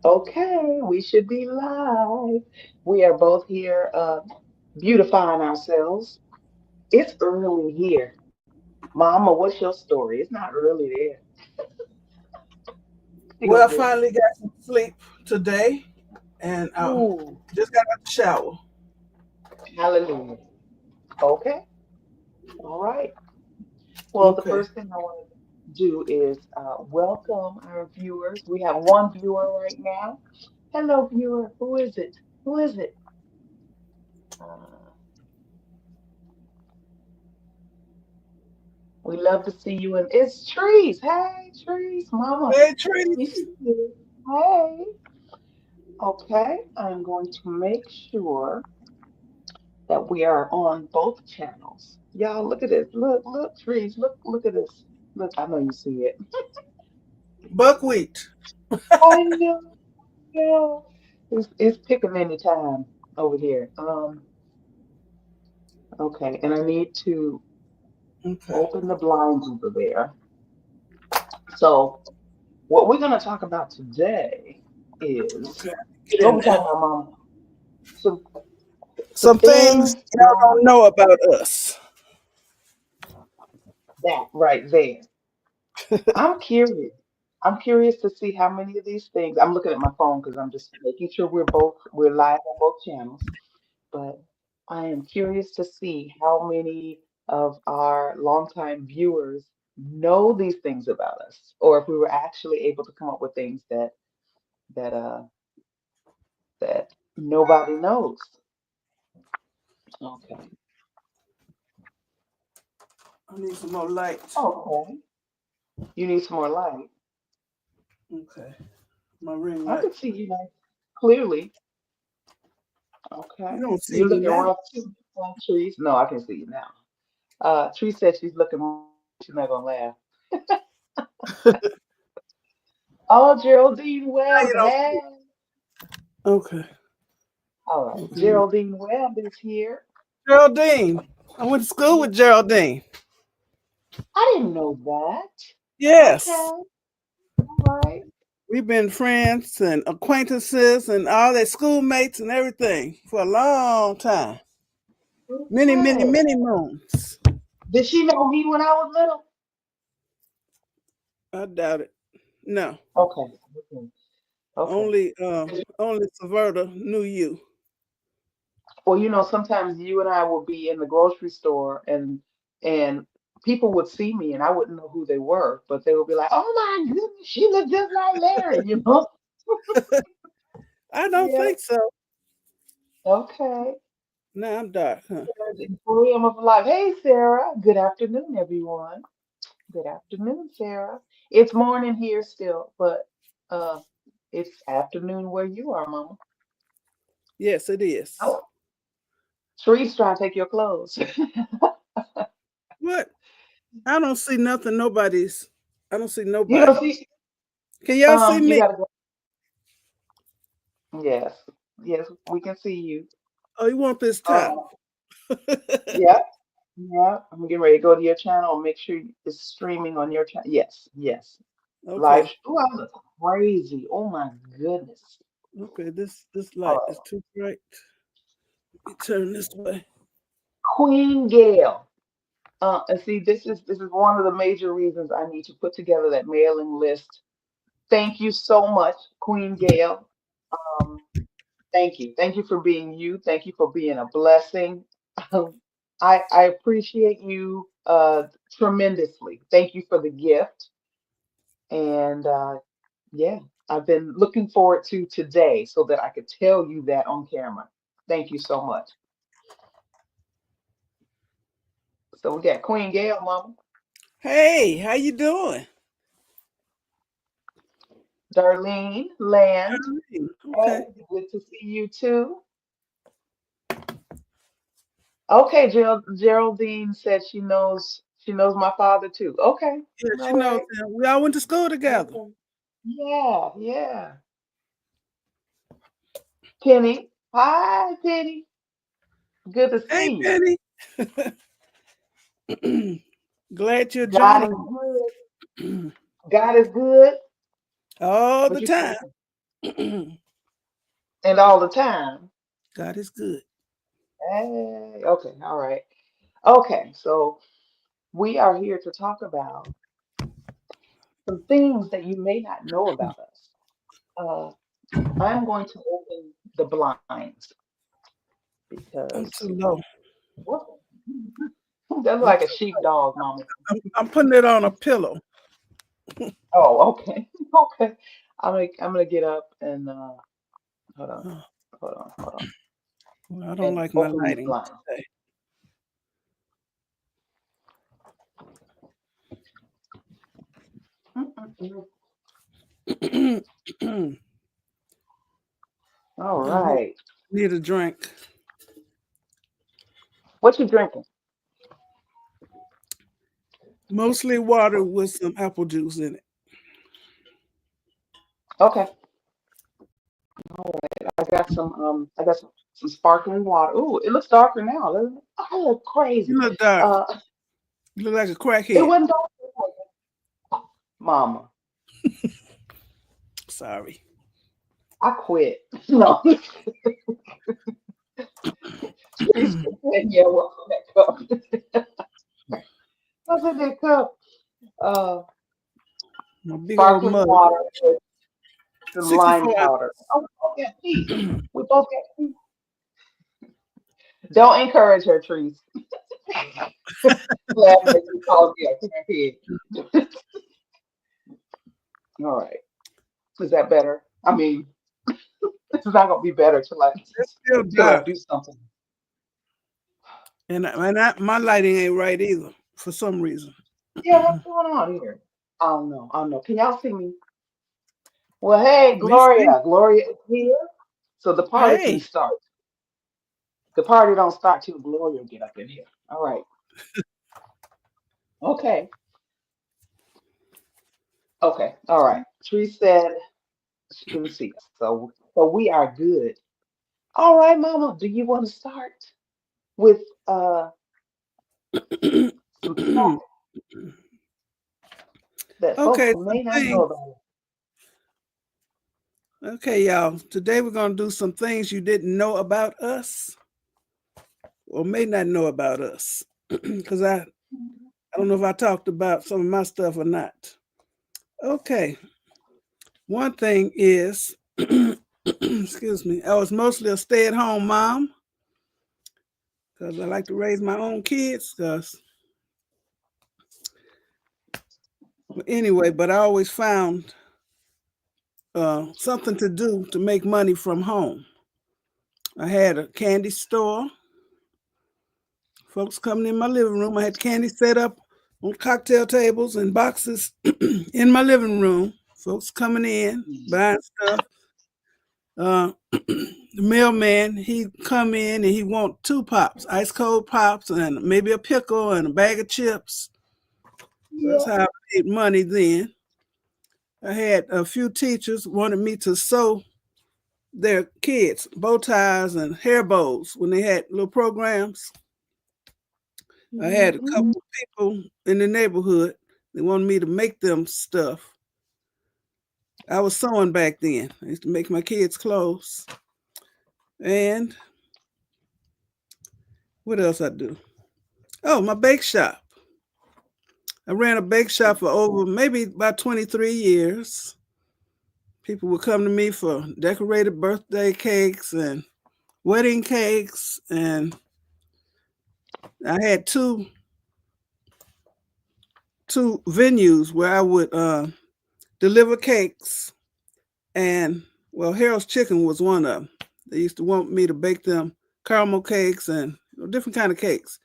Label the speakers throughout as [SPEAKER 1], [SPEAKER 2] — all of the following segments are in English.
[SPEAKER 1] Okay, we should be live. We are both here beautifying ourselves. It's early here. Mama, what's your story? It's not early there. She
[SPEAKER 2] Well,
[SPEAKER 1] gonna
[SPEAKER 2] I
[SPEAKER 1] get
[SPEAKER 2] finally got some sleep today and
[SPEAKER 1] ooh,
[SPEAKER 2] just got out the shower.
[SPEAKER 1] hallelujah. Okay, all right. Well, the
[SPEAKER 2] Okay.
[SPEAKER 1] first thing I want to do is welcome our viewers. We have one viewer right now. Hello, viewer. Who is it? Who is it? Uh, we love to see you. And it's Trees. Hey, Trees, Mama.
[SPEAKER 2] Hey, Tree.
[SPEAKER 1] We see you. Hey. Okay, I'm going to make sure that we are on both channels. Y'all, look at this. Look, Trees. Look at this. Look, I know you see it.
[SPEAKER 2] Buckwheat.
[SPEAKER 1] I know. It's picking any time over here. Okay, and I need to
[SPEAKER 2] Okay.
[SPEAKER 1] open the blinds over there. So, what we're going to talk about today is
[SPEAKER 2] Okay. Get
[SPEAKER 1] what
[SPEAKER 2] in
[SPEAKER 1] we
[SPEAKER 2] there.
[SPEAKER 1] talking about, Mama? Some some
[SPEAKER 2] Some things
[SPEAKER 1] things
[SPEAKER 2] y'all don't know about us.
[SPEAKER 1] that right there. I'm curious. I'm curious to see how many of these things. I'm looking at my phone because I'm just making sure we're live on both channels. But I am curious to see how many of our longtime viewers know these things about us, or if we were actually able to come up with things that uh that nobody knows. Okay.
[SPEAKER 2] I need some more light.
[SPEAKER 1] Okay. You need some more light.
[SPEAKER 2] Okay. My ring
[SPEAKER 1] I
[SPEAKER 2] light.
[SPEAKER 1] can see you guys clearly. Okay.
[SPEAKER 2] You don't see
[SPEAKER 1] You're
[SPEAKER 2] me
[SPEAKER 1] looking
[SPEAKER 2] now.
[SPEAKER 1] rough too, Trees. No, I can see you now. Tree said she's looking rough. She's not gonna laugh. Oh, Geraldine
[SPEAKER 2] Now
[SPEAKER 1] Webb.
[SPEAKER 2] you don't
[SPEAKER 1] Hey.
[SPEAKER 2] see. Okay.
[SPEAKER 1] All right.
[SPEAKER 2] Okay.
[SPEAKER 1] Geraldine Webb is here.
[SPEAKER 2] Geraldine. I went to school
[SPEAKER 1] Yeah.
[SPEAKER 2] with Geraldine.
[SPEAKER 1] I didn't know that.
[SPEAKER 2] Yes.
[SPEAKER 1] Okay. All right.
[SPEAKER 2] We've been friends and acquaintances and all that schoolmates and everything for a long time. Many, many,
[SPEAKER 1] Okay.
[SPEAKER 2] many moons.
[SPEAKER 1] Did she know me when I was little?
[SPEAKER 2] I doubt it. No.
[SPEAKER 1] Okay. Okay. Okay.
[SPEAKER 2] Only Saverta knew you.
[SPEAKER 1] Well, sometimes you and I would be in the grocery store and people would see me and I wouldn't know who they were, but they would be like, "Oh my goodness, she looks just like Larry."
[SPEAKER 2] I don't
[SPEAKER 1] Yeah.
[SPEAKER 2] think so.
[SPEAKER 1] Okay.
[SPEAKER 2] No, I'm dark, huh?
[SPEAKER 1] The Emporium of Life. Hey, Sarah. Good afternoon, everyone. Good afternoon, Sarah. It's morning here still, but uh, it's afternoon where you are, Mama.
[SPEAKER 2] Yes, it is.
[SPEAKER 1] Oh, Sharice trying to take your clothes.
[SPEAKER 2] What? I don't see nothing. I don't see
[SPEAKER 1] You
[SPEAKER 2] nobody.
[SPEAKER 1] don't see?
[SPEAKER 2] Can y'all see
[SPEAKER 1] You
[SPEAKER 2] me?
[SPEAKER 1] gotta go. Yes, yes, we can see you.
[SPEAKER 2] Oh, you want this top?
[SPEAKER 1] Um, yeah, yeah. I'm getting ready to go to your channel and make sure it's streaming on your channel. Yes, yes. Live.
[SPEAKER 2] Okay.
[SPEAKER 1] Oh, I look crazy. Oh my goodness.
[SPEAKER 2] Okay. This
[SPEAKER 1] All
[SPEAKER 2] light is
[SPEAKER 1] right.
[SPEAKER 2] too bright. Let me turn this way.
[SPEAKER 1] Queen Gail. And see, this is one of the major reasons I need to put together that mailing list. Thank you so much, Queen Gail. Um, thank you for being you. Thank you for being a blessing. I appreciate you tremendously. Thank you for the gift, and yeah, I've been looking forward to today so that I could tell you that on camera. Thank you so much. So we got Queen Gail, Mama.
[SPEAKER 2] Hey, how you doing?
[SPEAKER 1] Darlene Land.
[SPEAKER 2] Darlene.
[SPEAKER 1] Hey,
[SPEAKER 2] Okay.
[SPEAKER 1] good to see you too. Okay, Geraldine said she knows my father too. Okay,
[SPEAKER 2] Yeah, she
[SPEAKER 1] all
[SPEAKER 2] knows
[SPEAKER 1] right.
[SPEAKER 2] him. We all went to school together.
[SPEAKER 1] Okay. Yeah, yeah. Penny. Hi, Penny. Good to
[SPEAKER 2] Hey,
[SPEAKER 1] see you.
[SPEAKER 2] Penny. Glad you're
[SPEAKER 1] God is
[SPEAKER 2] joining
[SPEAKER 1] good. God is good.
[SPEAKER 2] all
[SPEAKER 1] What
[SPEAKER 2] the
[SPEAKER 1] you
[SPEAKER 2] time.
[SPEAKER 1] saying? And all the time.
[SPEAKER 2] God is good.
[SPEAKER 1] Hey, okay, all right. Okay, so we are here to talk about some things that you may not know about us. Uh, I'm going to open the blinds
[SPEAKER 2] I'm
[SPEAKER 1] because
[SPEAKER 2] too low.
[SPEAKER 1] what? That's
[SPEAKER 2] I'm,
[SPEAKER 1] like a sheepdog, mama.
[SPEAKER 2] I'm putting it on a pillow.
[SPEAKER 1] Oh, okay, okay. I'm gonna get up and hold on,
[SPEAKER 2] Oh,
[SPEAKER 1] hold on,
[SPEAKER 2] well, I don't
[SPEAKER 1] and
[SPEAKER 2] like my
[SPEAKER 1] open these
[SPEAKER 2] lighting
[SPEAKER 1] blinds. Mm-mm-mm.
[SPEAKER 2] today.
[SPEAKER 1] All
[SPEAKER 2] I
[SPEAKER 1] right.
[SPEAKER 2] need a drink.
[SPEAKER 1] What you drinking?
[SPEAKER 2] Mostly water with some apple juice in it.
[SPEAKER 1] Okay. All right. I got some sparkling water. Ooh, it looks darker now, doesn't it? I look crazy.
[SPEAKER 2] You look dark.
[SPEAKER 1] Uh,
[SPEAKER 2] You look like a
[SPEAKER 1] it
[SPEAKER 2] crackhead.
[SPEAKER 1] wasn't dark before. Mama,
[SPEAKER 2] Sorry.
[SPEAKER 1] I quit. No, Teresa said, yeah, what's in that cup? What's in that cup? Uh,
[SPEAKER 2] My big old
[SPEAKER 1] sparkling
[SPEAKER 2] mug.
[SPEAKER 1] water with some lime
[SPEAKER 2] 64
[SPEAKER 1] powder. Oh, we both got tea. We both got tea. Don't encourage her, Teresa. Laughing at you calling me a crackhead. All right. Is that better? I mean, it's not gonna be better
[SPEAKER 2] It's still
[SPEAKER 1] till I
[SPEAKER 2] dark.
[SPEAKER 1] do something.
[SPEAKER 2] And my lighting ain't right either for some reason.
[SPEAKER 1] Yeah, what's going on here? I don't know. I don't know. Can y'all see me? Well, hey,
[SPEAKER 2] We see.
[SPEAKER 1] Gloria. Gloria is here. So the party can
[SPEAKER 2] Hey,
[SPEAKER 1] start. The party don't start till Gloria get up in here. All right. Okay. Okay. All right. Tree said she can see us. So we are good. All right, Mama. Do you want to start with some facts that folks
[SPEAKER 2] okay, some
[SPEAKER 1] may not know
[SPEAKER 2] things.
[SPEAKER 1] about?
[SPEAKER 2] Okay, y'all. Today we're gonna do some things you didn't know about us or may not know about us. Because I don't know if I talked about some of my stuff or not. Okay. One thing is, excuse me, I was mostly a stay-at-home mom because I like to raise my own kids. Because anyway, but I always found something to do to make money from home. I had a candy store. Folks coming in my living room. I had candy set up on cocktail tables and boxes in my living room. Folks coming in, buying stuff. The mailman, he come in and he want 2 pops, ice cold pops, and maybe a pickle and a bag of chips. That's
[SPEAKER 1] Yeah.
[SPEAKER 2] how I made money then. I had a few teachers wanted me to sew their kids bow ties and hair bows when they had little programs. I had a
[SPEAKER 1] Mhm.
[SPEAKER 2] couple of people in the neighborhood. They wanted me to make them stuff. I was sewing back then. I used to make my kids clothes. And what else I do? Oh, my bake shop. I ran a bake shop for over maybe about 23 years. People would come to me for decorated birthday cakes and wedding cakes. And I had two venues where I would deliver cakes. And well, Harold's Chicken was one of them. They used to want me to bake them caramel cakes and different kind of cakes.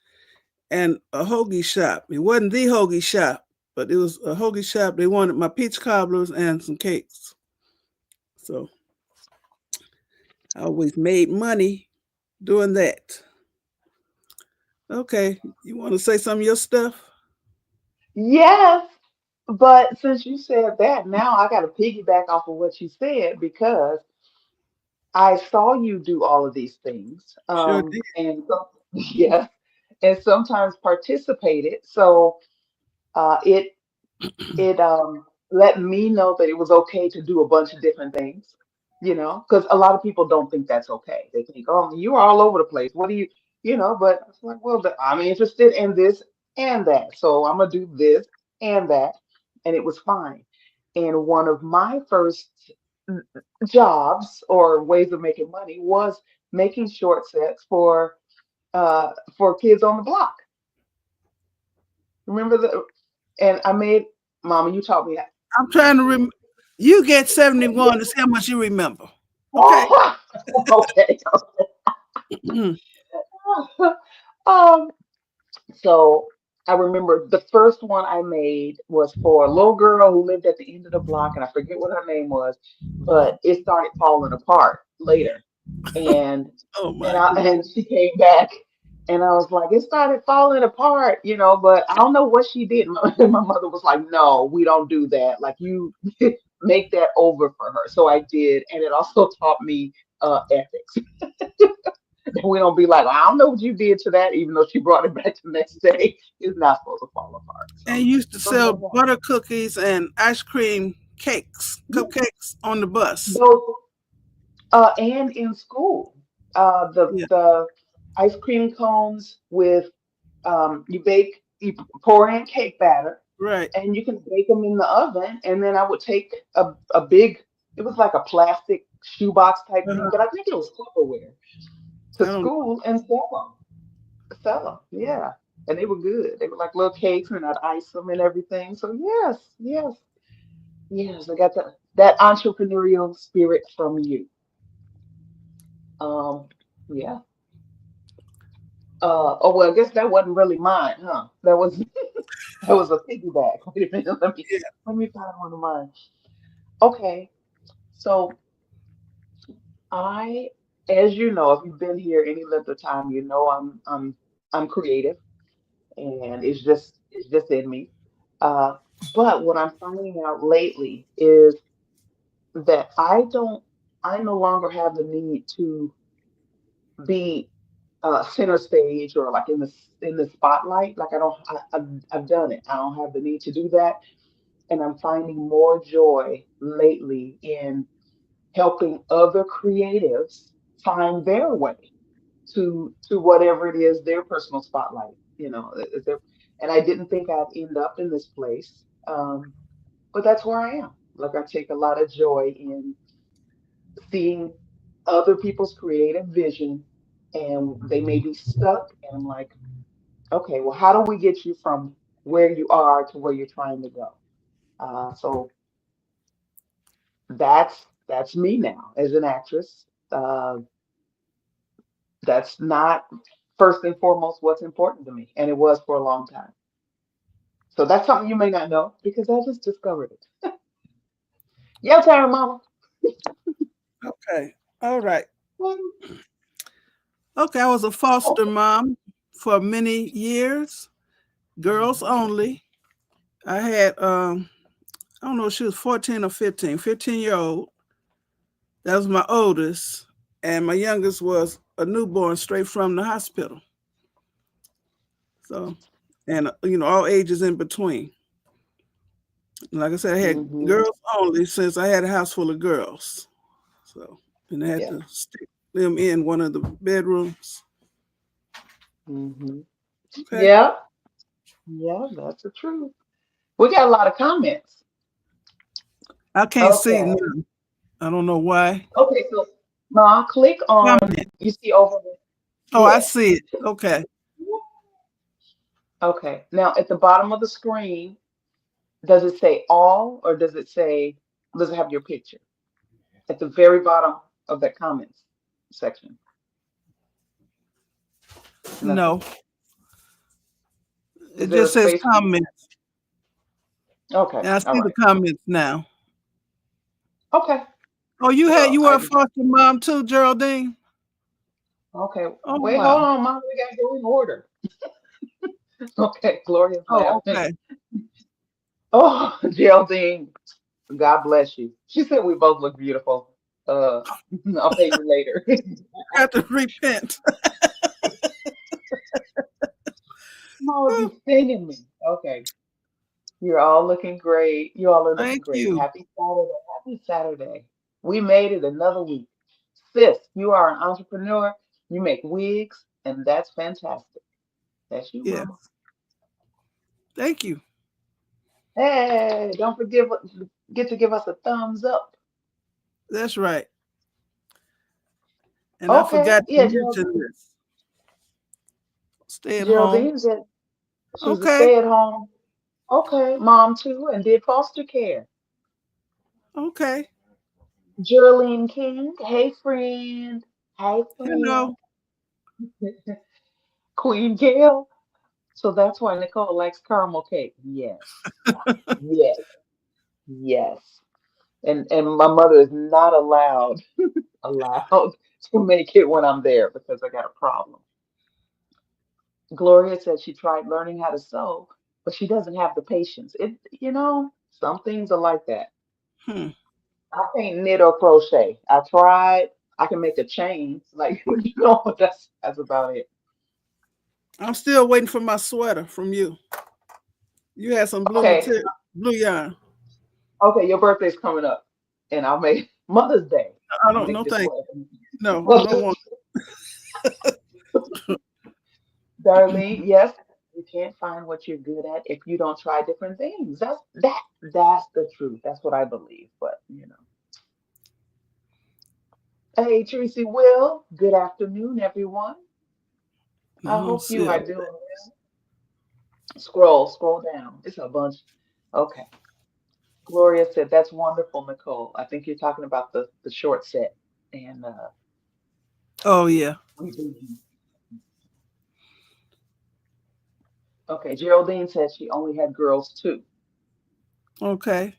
[SPEAKER 2] And a hoagie shop. It wasn't the hoagie shop, but it was a hoagie shop. They wanted my peach cobblers and some cakes. So I always made money doing that. Okay, you want to say some of your stuff?
[SPEAKER 1] Yes, but since you said that, now I got to piggyback off of what you said because I saw you do all of these things,
[SPEAKER 2] Sure did.
[SPEAKER 1] and yeah, and sometimes participated. So it let me know that it was okay to do a bunch of different things. you know, because a lot of people don't think that's okay. They think, oh, you're all over the place. What do you, you know, but it's like, well, I'm interested in this and that. So I'm going to do this and that. And it was fine. And one of my first jobs or ways of making money was making short sets for kids on the block. Remember the, and I made, Mama, you taught me that.
[SPEAKER 2] I'm trying to remember. You get 71 to see how much you remember. Okay.
[SPEAKER 1] Oh, okay. um, so I remember the first one I made was for a little girl who lived at the end of the block, and I forget what her name was, but it started falling apart later. And
[SPEAKER 2] Oh my God.
[SPEAKER 1] and she came back, and I was like, it started falling apart, you know, but I don't know what she did. My mother was like, no, we don't do that. Like you make that over for her. So I did, and it also taught me ethics. We don't be like, I don't know what you did to that, even though she brought it back the next day. It's not supposed to fall apart.
[SPEAKER 2] And
[SPEAKER 1] So,
[SPEAKER 2] you used to
[SPEAKER 1] so yeah,
[SPEAKER 2] sell butter cookies and ice cream cakes,
[SPEAKER 1] yeah.
[SPEAKER 2] cupcakes on the bus.
[SPEAKER 1] Those, and in school,
[SPEAKER 2] Yeah,
[SPEAKER 1] the ice cream cones with you bake, you pour in cake batter,
[SPEAKER 2] right.
[SPEAKER 1] and you can bake them in the oven. And then I would take a big, it was like a plastic shoebox type thing, but I think it was Tupperware to
[SPEAKER 2] I don't.
[SPEAKER 1] school and sell them. Sell them, yeah. And they were good. They were like little cakes, and I'd ice them and everything. So yes, yes, yes. I got that entrepreneurial spirit from you. Um, yeah. Oh well, I guess that wasn't really mine, huh? That was that was a piggyback. Wait a minute,
[SPEAKER 2] Yeah.
[SPEAKER 1] let me find one of mine. Okay, so I, as you know, if you've been here any length of time, you know I'm creative, and it's just in me. Uh, but what I'm finding out lately is that I no longer have the need to be center stage or like in the spotlight. Like I don't, I've done it. I don't have the need to do that, and I'm finding more joy lately in helping other creatives find their way to whatever it is their personal spotlight. You know, is there, and I didn't think I'd end up in this place, but that's where I am. Like I take a lot of joy in seeing other people's creative vision, and they may be stuck, and I'm like, okay, well, how do we get you from where you are to where you're trying to go? So that's me now as an actress. That's not first and foremost what's important to me, and it was for a long time. So that's something you may not know because I just discovered it. Your turn, Mama.
[SPEAKER 2] Okay. All right.
[SPEAKER 1] Mm.
[SPEAKER 2] Okay. I was a foster
[SPEAKER 1] Okay.
[SPEAKER 2] mom for many years, girls only. I had, I don't know, she was 14 or 15, 15-year-old. That was my oldest. And my youngest was a newborn straight from the hospital. So, and, all ages in between. Like I said, I had
[SPEAKER 1] Mm-hmm.
[SPEAKER 2] girls only since I had a house full of girls. So, and I had
[SPEAKER 1] Yeah.
[SPEAKER 2] to stick them in one of the bedrooms.
[SPEAKER 1] Mm-hmm.
[SPEAKER 2] Okay.
[SPEAKER 1] Yeah. Yeah, that's the truth. We got a lot of comments.
[SPEAKER 2] I can't see
[SPEAKER 1] Okay.
[SPEAKER 2] now. I don't know why.
[SPEAKER 1] Okay, so now click on,
[SPEAKER 2] Comment.
[SPEAKER 1] you see over there.
[SPEAKER 2] Oh, I
[SPEAKER 1] Yeah.
[SPEAKER 2] see it. Okay.
[SPEAKER 1] Okay. Now at the bottom of the screen, does it say all or does it have your picture? At the very bottom of that comments section. Nothing?
[SPEAKER 2] No,
[SPEAKER 1] Is
[SPEAKER 2] it
[SPEAKER 1] there a
[SPEAKER 2] just says
[SPEAKER 1] space for you?
[SPEAKER 2] comment.
[SPEAKER 1] Okay.
[SPEAKER 2] And I
[SPEAKER 1] All
[SPEAKER 2] see the
[SPEAKER 1] right.
[SPEAKER 2] comments now.
[SPEAKER 1] Okay.
[SPEAKER 2] Oh,
[SPEAKER 1] Well,
[SPEAKER 2] you were a foster mom too, Geraldine?
[SPEAKER 1] okay.
[SPEAKER 2] Oh,
[SPEAKER 1] Wait, hold
[SPEAKER 2] wow.
[SPEAKER 1] on, Mom. We gotta go in order. Okay, Gloria's
[SPEAKER 2] Oh,
[SPEAKER 1] laughing.
[SPEAKER 2] okay.
[SPEAKER 1] Oh, Geraldine, God bless you. She said we both look beautiful. I'll pay you later.
[SPEAKER 2] Got to repent.
[SPEAKER 1] Mama be stinging me. Okay. You're all looking great. You all are looking
[SPEAKER 2] Thank
[SPEAKER 1] great.
[SPEAKER 2] you.
[SPEAKER 1] Happy Saturday. Happy Saturday. We made it another week. Sis, you are an entrepreneur. You make wigs, and that's fantastic. That's you,
[SPEAKER 2] Yes.
[SPEAKER 1] mama.
[SPEAKER 2] Thank you.
[SPEAKER 1] Hey, don't get to give us a thumbs up.
[SPEAKER 2] That's right. And I
[SPEAKER 1] Okay.
[SPEAKER 2] forgot to
[SPEAKER 1] Yeah,
[SPEAKER 2] mention this. Stay at home.
[SPEAKER 1] Geraldine said she's a
[SPEAKER 2] Okay.
[SPEAKER 1] stay-at-home. Okay, mom too, and did foster care.
[SPEAKER 2] Okay.
[SPEAKER 1] Geraldine King, hey friend. Hey friend.
[SPEAKER 2] Hello.
[SPEAKER 1] Queen Gail. So that's why Nicole likes caramel cake. Yes. Yes. Yes. And my mother is not allowed to make it when I'm there because I got a problem. Gloria said she tried learning how to sew, but she doesn't have the patience. Some things are like that.
[SPEAKER 2] Hmm.
[SPEAKER 1] I can't knit or crochet. I tried. I can make a chain, like that's about it.
[SPEAKER 2] I'm still waiting for my sweater from you. You had some blue
[SPEAKER 1] Okay,
[SPEAKER 2] material, blue yarn.
[SPEAKER 1] okay, your birthday's coming up, and I'll make Mother's Day.
[SPEAKER 2] I
[SPEAKER 1] I'll
[SPEAKER 2] don't
[SPEAKER 1] make
[SPEAKER 2] know.
[SPEAKER 1] this
[SPEAKER 2] Thank
[SPEAKER 1] one.
[SPEAKER 2] you. No, I don't want.
[SPEAKER 1] Darlene, yes, you can't find what you're good at if you don't try different things. That's the truth. That's what I believe. But. Hey, Tracy Will. Good afternoon, everyone.
[SPEAKER 2] I
[SPEAKER 1] I
[SPEAKER 2] don't
[SPEAKER 1] hope you
[SPEAKER 2] see
[SPEAKER 1] are
[SPEAKER 2] it.
[SPEAKER 1] doing well. Scroll down. It's a bunch. Okay. Gloria said, "That's wonderful, Nicole. I think you're talking about the short set." And
[SPEAKER 2] Oh yeah.
[SPEAKER 1] we do. Okay. Geraldine said she only had girls too.
[SPEAKER 2] Okay.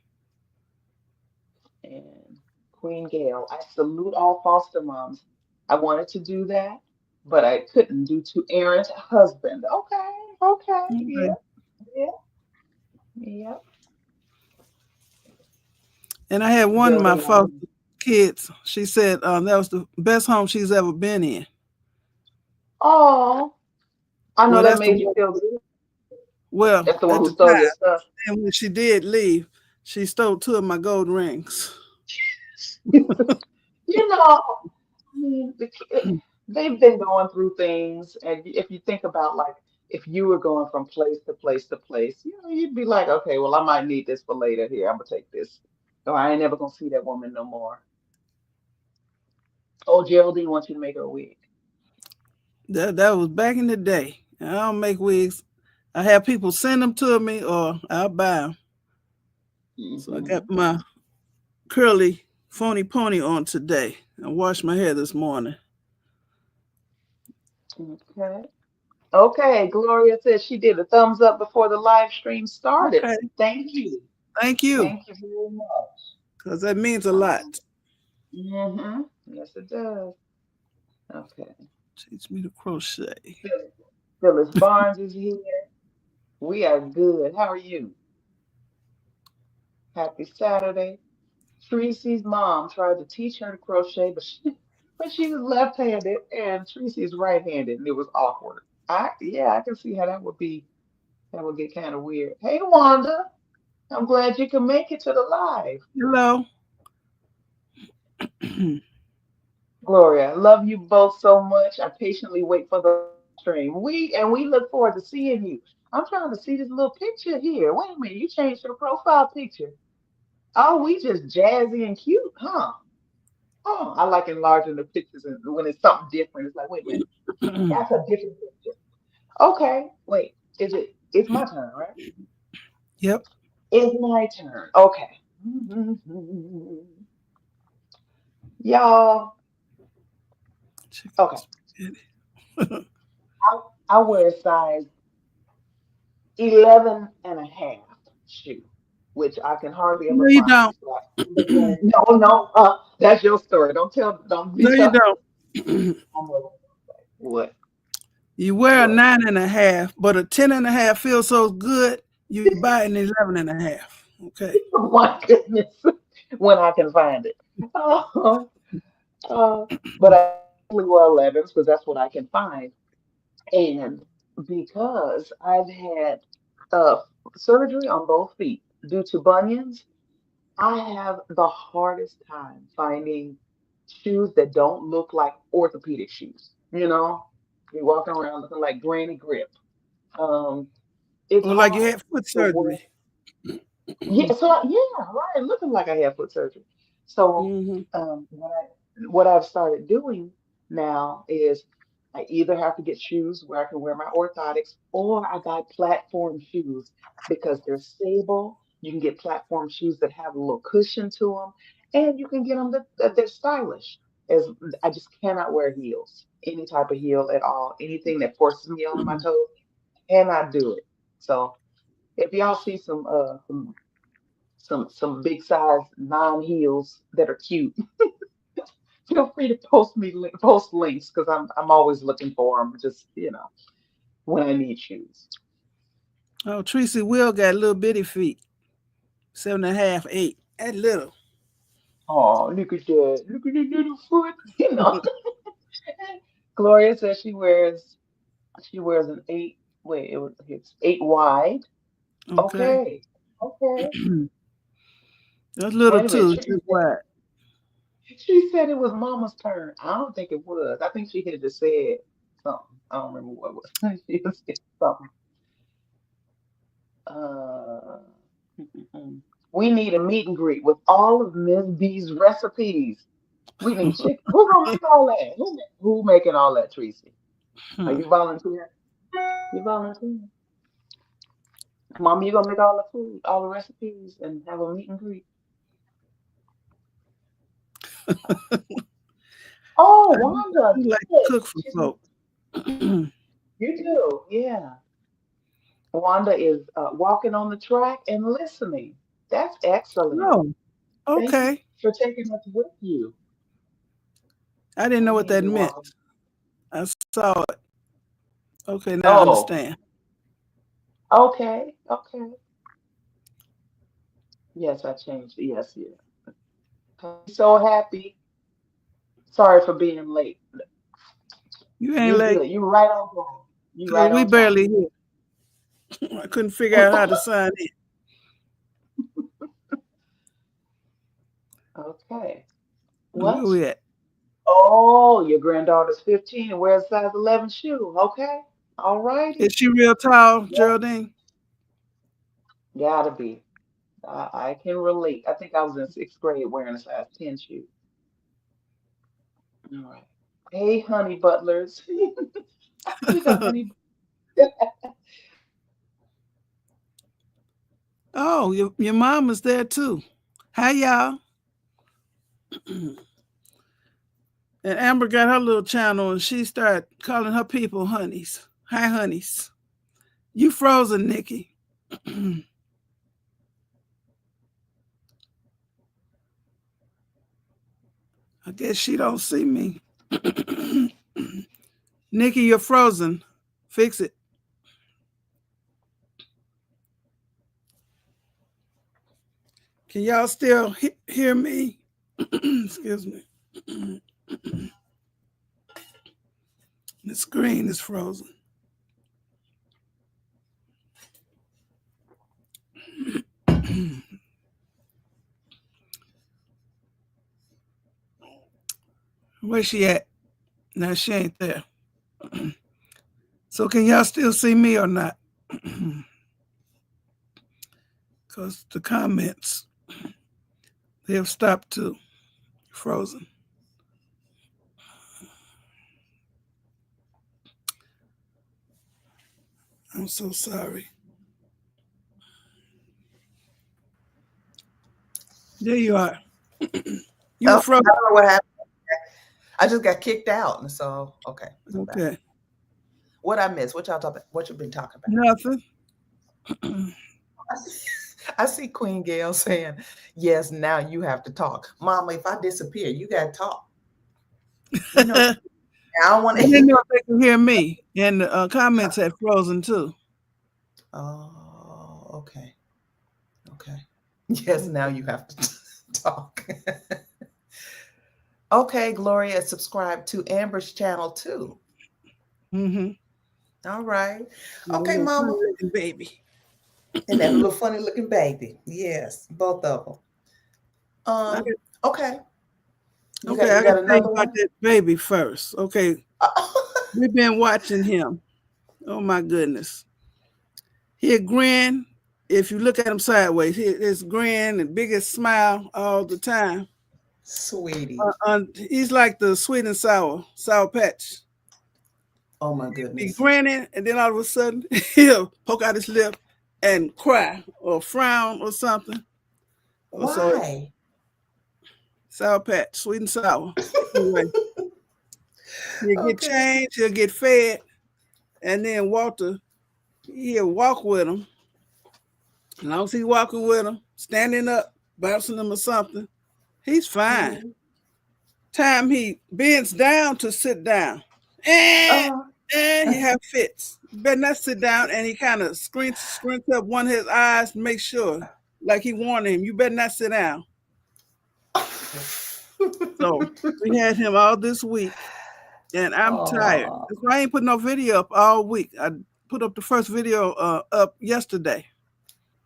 [SPEAKER 1] And Queen Gail, I salute all foster moms. I wanted to do that, but I couldn't due to Aaron's husband. Okay. Okay.
[SPEAKER 2] Okay.
[SPEAKER 1] Yeah. Yeah. Yeah.
[SPEAKER 2] And I had one of my foster
[SPEAKER 1] Geraldine.
[SPEAKER 2] kids. She said that was the best home she's ever been in.
[SPEAKER 1] Oh, I know
[SPEAKER 2] Well,
[SPEAKER 1] that
[SPEAKER 2] that's the
[SPEAKER 1] made you
[SPEAKER 2] one.
[SPEAKER 1] feel good.
[SPEAKER 2] Well,
[SPEAKER 1] That's the one
[SPEAKER 2] at
[SPEAKER 1] who
[SPEAKER 2] the
[SPEAKER 1] stole your
[SPEAKER 2] time,
[SPEAKER 1] stuff.
[SPEAKER 2] and when she did leave, she stole two of my gold rings.
[SPEAKER 1] You know, I mean, they've been going through things, and if you think about like if you were going from place to place to place, you'd be like, okay, well, I might need this for later. Here, I'm gonna take this, or I ain't never gonna see that woman no more. Oh, Geraldine wants you to make her a wig.
[SPEAKER 2] That was back in the day. I don't make wigs. I have people send them to me, or I'll buy them. So I got
[SPEAKER 1] Hmm.
[SPEAKER 2] my curly phony pony on today. I washed my hair this morning.
[SPEAKER 1] Okay. Okay. Gloria says she did a thumbs up before the live stream started.
[SPEAKER 2] Okay.
[SPEAKER 1] Thank you.
[SPEAKER 2] Thank you,
[SPEAKER 1] Thank you very much.
[SPEAKER 2] because that means a lot.
[SPEAKER 1] Mm-hmm. Yes, it does. Okay.
[SPEAKER 2] Teach me to crochet.
[SPEAKER 1] Phyllis Phyllis Barnes is here. We are good. How are you? Happy Saturday. Tracy's mom tried to teach her to crochet, but she was left-handed and Tracy's right-handed, and it was awkward. I can see how that would get kind of weird. Hey, Wanda, I'm glad you can make it to the live.
[SPEAKER 2] Hello.
[SPEAKER 1] Gloria, I love you both so much. I patiently wait for the live stream. We look forward to seeing you. I'm trying to see this little picture here. Wait a minute, you changed your profile picture. Oh, we just jazzy and cute, huh? Oh, I like enlarging the pictures and when it's something different. It's like, wait a minute, that's a different picture. Okay, wait, it's my turn, right?
[SPEAKER 2] Yep.
[SPEAKER 1] It's my turn. Okay. Y'all,
[SPEAKER 2] Chicken
[SPEAKER 1] okay.
[SPEAKER 2] spaghetti.
[SPEAKER 1] I wear a size 11 and a half shoe, which I can hardly ever
[SPEAKER 2] No, you
[SPEAKER 1] find.
[SPEAKER 2] don't.
[SPEAKER 1] So I end up wearing, no, no, that's your story. Don't be
[SPEAKER 2] No, you
[SPEAKER 1] tough.
[SPEAKER 2] don't.
[SPEAKER 1] What?
[SPEAKER 2] You wear a
[SPEAKER 1] What?
[SPEAKER 2] 9.5, but a 10.5 feels so good, you buy an 11.5. Okay.
[SPEAKER 1] My goodness, when I can find it. Oh, uh, but I only wear 11s because that's what I can find. And because I've had uh, surgery on both feet due to bunions, I have the hardest time finding shoes that don't look like orthopedic shoes. You know, you're walking around looking like Granny Grip. Um, it's
[SPEAKER 2] Or like you
[SPEAKER 1] hard
[SPEAKER 2] had foot
[SPEAKER 1] to wear.
[SPEAKER 2] surgery.
[SPEAKER 1] Yeah, so yeah, right, looking like I had foot surgery. So
[SPEAKER 2] Hmm.
[SPEAKER 1] what I've started doing now is I either have to get shoes where I can wear my orthotics, or I buy platform shoes because they're stable. You can get platform shoes that have a little cushion to them, and you can get them that they're stylish. As I just cannot wear heels, any type of heel at all, anything that forces me on my toes, cannot do it. So if y'all see some big size non heels that are cute, feel free to post links because I'm always looking for them. Just when I need shoes.
[SPEAKER 2] Oh, Tracy Will got little bitty feet, 7.5, 8. That little.
[SPEAKER 1] Oh, look at that! Look at that little foot. Gloria says she wears an 8. Wait, it's 8 wide.
[SPEAKER 2] Okay.
[SPEAKER 1] Okay, okay.
[SPEAKER 2] That's little
[SPEAKER 1] Wait a minute.
[SPEAKER 2] too,
[SPEAKER 1] She
[SPEAKER 2] just
[SPEAKER 1] said
[SPEAKER 2] wide.
[SPEAKER 1] she said it was Mama's turn. I don't think it was. I think she had just said something. I don't remember what it was. She was saying something. Uh, we need a meet and greet with all of Ms. B's recipes. We need chicken. Who gonna make all that? Who making all that, Tracy? Are
[SPEAKER 2] Hmm.
[SPEAKER 1] you volunteering? You volunteering? Mom, you gonna make all the food, all the recipes, and have a meet and greet? Oh, Wanda,
[SPEAKER 2] You like to
[SPEAKER 1] yes.
[SPEAKER 2] cook for folk.
[SPEAKER 1] You do, yeah. Wanda is walking on the track and listening. That's excellent.
[SPEAKER 2] Oh,
[SPEAKER 1] Thank you
[SPEAKER 2] okay.
[SPEAKER 1] for taking us with you.
[SPEAKER 2] I didn't know what
[SPEAKER 1] Hey,
[SPEAKER 2] that
[SPEAKER 1] you're
[SPEAKER 2] meant.
[SPEAKER 1] welcome.
[SPEAKER 2] I saw it. Okay, now I
[SPEAKER 1] Oh,
[SPEAKER 2] understand.
[SPEAKER 1] okay, okay. Yes, I changed it. Yes, yeah. So happy. Sorry for being late.
[SPEAKER 2] You ain't
[SPEAKER 1] You
[SPEAKER 2] late.
[SPEAKER 1] good. You right on time. You
[SPEAKER 2] Cause
[SPEAKER 1] right
[SPEAKER 2] we
[SPEAKER 1] on time.
[SPEAKER 2] barely here. I couldn't figure out how to sign in.
[SPEAKER 1] Okay.
[SPEAKER 2] Where
[SPEAKER 1] What?
[SPEAKER 2] we at?
[SPEAKER 1] Oh, your granddaughter's 15 and wears a size 11 shoe. Okay. All righty.
[SPEAKER 2] Is she real tall,
[SPEAKER 1] Yep.
[SPEAKER 2] Geraldine?
[SPEAKER 1] Gotta be. I can relate. I think I was in 6th grade wearing a size 10 shoe. All right. Hey, honey butlers. You the honey.
[SPEAKER 2] Oh, your mom is there too. Hi, y'all. And Amber got her little channel and she started calling her people honeys. Hi, honeys. You frozen, Nikki. I guess she don't see me. Nikki, you're frozen. Fix it. Can y'all still hear me? Excuse me. The screen is frozen. Where's she at? No, she ain't there. So can y'all still see me or not? Because the comments, they have stopped too. Frozen. I'm so sorry. There you are. You
[SPEAKER 3] Oh,
[SPEAKER 2] were
[SPEAKER 3] I
[SPEAKER 2] frozen.
[SPEAKER 3] don't know what happened. I just got kicked out, and so okay, I'm back.
[SPEAKER 2] Okay.
[SPEAKER 3] What I missed? What y'all talking? What you been talking about?
[SPEAKER 2] Nothing.
[SPEAKER 3] I see Queen Gail saying, "Yes, now you have to talk, Mama. If I disappear, you gotta talk. You know,
[SPEAKER 2] I
[SPEAKER 3] I don't want
[SPEAKER 2] didn't
[SPEAKER 3] to."
[SPEAKER 2] know if they could hear me. And the comments had frozen too.
[SPEAKER 3] Oh, okay, okay. Yes, now you have to talk. Okay, Gloria, subscribe to Amber's channel too.
[SPEAKER 2] Mm-hmm.
[SPEAKER 3] All right.
[SPEAKER 2] A
[SPEAKER 3] Okay,
[SPEAKER 2] little
[SPEAKER 3] Mama.
[SPEAKER 2] funny looking baby.
[SPEAKER 3] And that little funny looking baby. Yes, both of them. Okay. You
[SPEAKER 2] Okay, I
[SPEAKER 3] got
[SPEAKER 2] gotta tell you
[SPEAKER 3] another
[SPEAKER 2] about
[SPEAKER 3] one?
[SPEAKER 2] that baby first. Okay, we've been watching him. Oh my goodness. He'll grin. If you look at him sideways, his grin and biggest smile all the time.
[SPEAKER 3] Sweetie.
[SPEAKER 2] He's like the sweet and sour patch.
[SPEAKER 3] Oh my
[SPEAKER 2] Be
[SPEAKER 3] goodness.
[SPEAKER 2] grinning, and then all of a sudden he'll poke out his lip and cry or frown or something. So
[SPEAKER 3] Why?
[SPEAKER 2] sour patch, sweet and sour. Anyway, he'll get
[SPEAKER 3] Okay.
[SPEAKER 2] changed, he'll get fed, and then Walter, he'll walk with him. As long as he's walking with him, standing up, bouncing him or something, he's fine.
[SPEAKER 3] Mhm.
[SPEAKER 2] Time he bends down to sit down, and he have fits. You better not sit down, and he kind of squints up one of his eyes to make sure, like he warned him, you better not sit down. So we had him all this week, and I'm tired. That's why I ain't put no video up all week. I put up the first video up yesterday.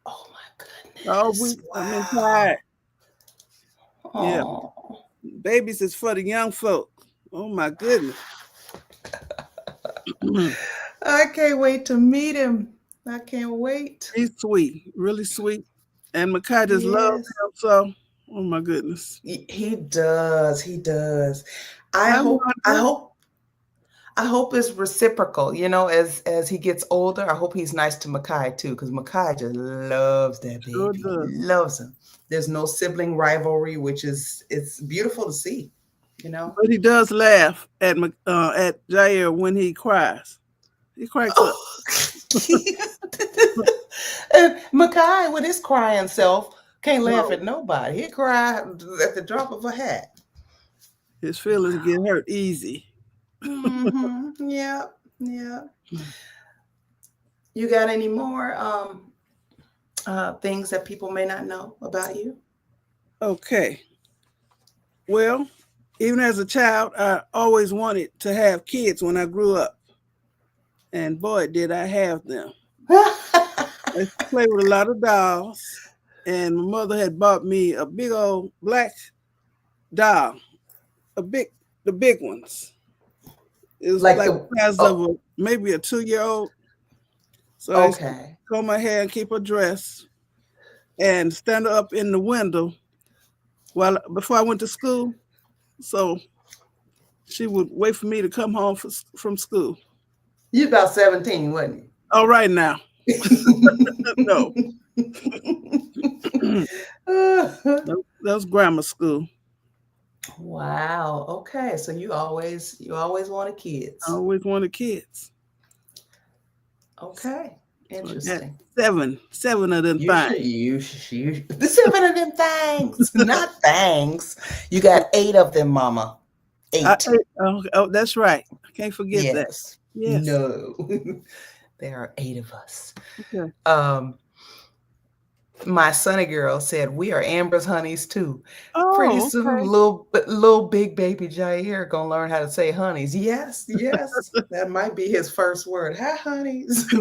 [SPEAKER 3] Oh my goodness.
[SPEAKER 2] All week I've been tired. Yeah. Babies is for the young folk. Oh my goodness.
[SPEAKER 3] I can't wait to meet him. I can't wait.
[SPEAKER 2] He's sweet, really sweet. And Makai just loves him so. Oh my goodness.
[SPEAKER 3] He does. He does. I hope it's reciprocal, you know, as he gets older. I hope he's nice to Makai too, because Makai just loves that baby.
[SPEAKER 2] Sure does.
[SPEAKER 3] Loves him. There's no sibling rivalry, which it's beautiful to see, you know.
[SPEAKER 2] But he does laugh at Jair when he cries. He cracks up.
[SPEAKER 3] And Makai, with his crying self, can't laugh at nobody. He cry at the drop of a hat.
[SPEAKER 2] His feelings get hurt easy.
[SPEAKER 3] Mm-hmm. Yeah. You got any more things that people may not know about you?
[SPEAKER 2] Okay. Well, even as a child, I always wanted to have kids when I grew up. And boy, did I have them. I played with a lot of dolls. And my mother had bought me a big old black doll. The big ones. It was like the size of maybe a 2-year-old. So I used to comb my hair and keep her dressed and stand her up in the window before I went to school. So she would wait for me to come home from school.
[SPEAKER 3] You about 17, wasn't you?
[SPEAKER 2] Oh, right now. No. That was grammar school.
[SPEAKER 3] Wow. Okay. So you always wanted kids.
[SPEAKER 2] I always wanted kids.
[SPEAKER 3] Okay. Interesting.
[SPEAKER 2] Seven of them things.
[SPEAKER 3] The 7 of them things, not things. You got 8 of them, Mama. 8.
[SPEAKER 2] Oh, that's right. I can't forget that. Yes.
[SPEAKER 3] No. There are 8 of us.
[SPEAKER 2] Okay.
[SPEAKER 3] My sonny girl said we are Amber's honeys too.
[SPEAKER 2] Oh,
[SPEAKER 3] pretty soon, little big baby Jair gonna learn how to say honeys. Yes, that might be his first word. Hi, honeys.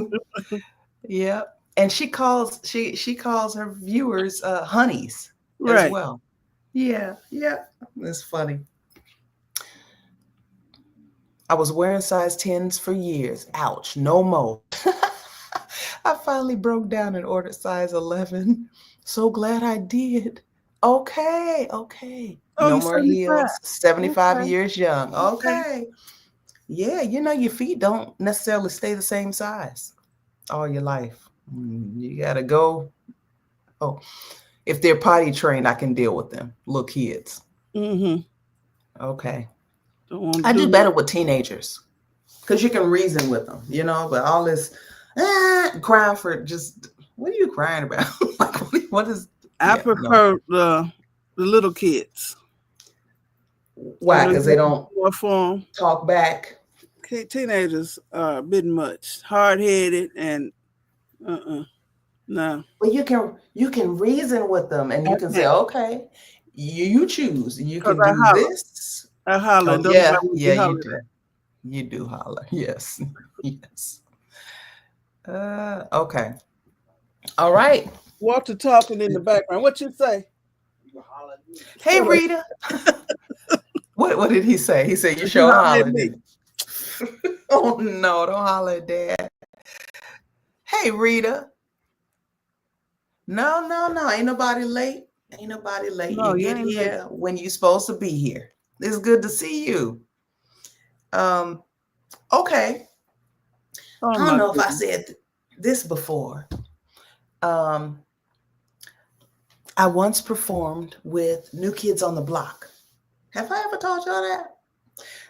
[SPEAKER 3] Yeah, and she calls her viewers honeys as well. Yeah, it's funny. I was wearing size 10s for years. Ouch, no more. I finally broke down and ordered size 11. So glad I did. Okay.
[SPEAKER 2] Oh,
[SPEAKER 3] No more
[SPEAKER 2] 75.
[SPEAKER 3] heels. 75 years young. Okay. Yeah, you know, your feet don't necessarily stay the same size all your life. You got to go. Oh, if they're potty trained, I can deal with them. Little kids.
[SPEAKER 2] Mm-hmm.
[SPEAKER 3] Okay. I do better with teenagers because you can reason with them, you know, but all this crying for just, what are you crying about? Like, what is?
[SPEAKER 2] I prefer the little kids.
[SPEAKER 3] Why? Because they don't talk back.
[SPEAKER 2] Teenagers are a bit much, hard-headed, and no.
[SPEAKER 3] But you can reason with them, and you can say, okay, you choose. You can do this.
[SPEAKER 2] I holler.
[SPEAKER 3] Oh, yeah, you do. You do holler. Yes. Okay. All right.
[SPEAKER 2] Walter talking in the background. What you say?
[SPEAKER 3] Hey, Rita. What did he say? He said, you sure
[SPEAKER 2] holler
[SPEAKER 3] holler
[SPEAKER 2] at
[SPEAKER 3] at
[SPEAKER 2] me.
[SPEAKER 3] Oh, no, don't holler at Dad. Hey, Rita. No. Ain't nobody late. Ain't nobody late.
[SPEAKER 2] No,
[SPEAKER 3] you
[SPEAKER 2] you
[SPEAKER 3] get
[SPEAKER 2] ain't
[SPEAKER 3] here
[SPEAKER 2] late.
[SPEAKER 3] when you're supposed to be here. It's good to see you. Okay.
[SPEAKER 2] Oh,
[SPEAKER 3] I don't
[SPEAKER 2] my
[SPEAKER 3] know if I
[SPEAKER 2] goodness.
[SPEAKER 3] said this before. I once performed with New Kids on the Block. Have I ever told y'all that?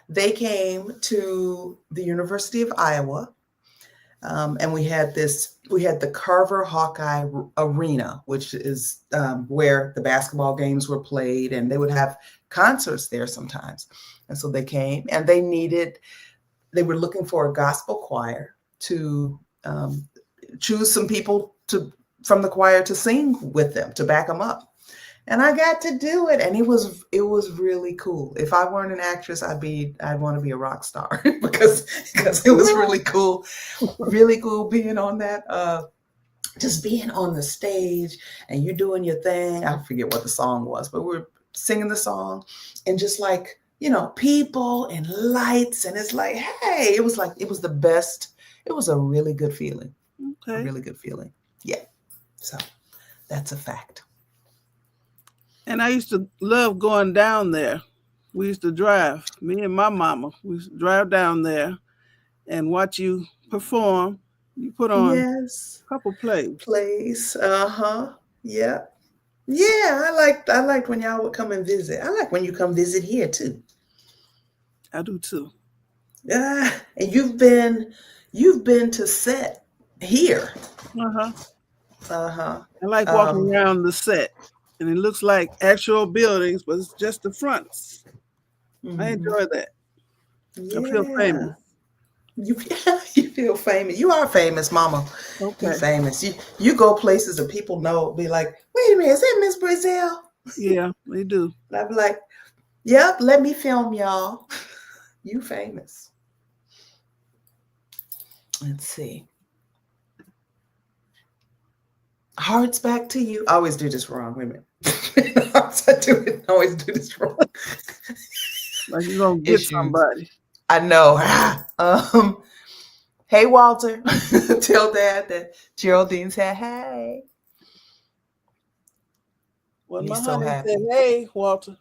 [SPEAKER 3] They came to the University of Iowa, and we had the Carver Hawkeye Arena, which is where the basketball games were played, and they would have concerts there sometimes. And so they came, and they were looking for a gospel choir to choose some people from the choir to sing with them, to back them up. And I got to do it, and it was really cool. If I weren't an actress, I'd want to be a rock star because it was really cool being on that. Just being on the stage and you're doing your thing. I forget what the song was, but we're singing the song, and just like, people and lights, and it's like, hey, it was the best. It was a really good feeling.
[SPEAKER 2] Okay.
[SPEAKER 3] A really good feeling. Yeah. So that's a fact.
[SPEAKER 2] And I used to love going down there. We used to drive, me and my mama. We used to drive down there and watch you perform. You put on a couple plays.
[SPEAKER 3] Yeah. Yeah, I liked when y'all would come and visit. I like when you come visit here too.
[SPEAKER 2] I do too.
[SPEAKER 3] And you've been to set here.
[SPEAKER 2] I like walking around the set, and it looks like actual buildings, but it's just the fronts. I enjoy that.
[SPEAKER 3] Yeah.
[SPEAKER 2] I feel famous.
[SPEAKER 3] You feel famous. You are famous, Mama.
[SPEAKER 2] Okay.
[SPEAKER 3] You're famous. You go places and people be like, wait a minute, is that MzBrazell?
[SPEAKER 2] Yeah, they do.
[SPEAKER 3] I'd be like, yep, let me film y'all. You famous. Let's see. Hearts back to you. I always do this wrong. Wait a minute. I always do this wrong.
[SPEAKER 2] Like you're gonna get somebody.
[SPEAKER 3] I know. Hey, Walter. Tell Dad that Geraldine said, hey.
[SPEAKER 2] Well, my honey said, hey, Walter.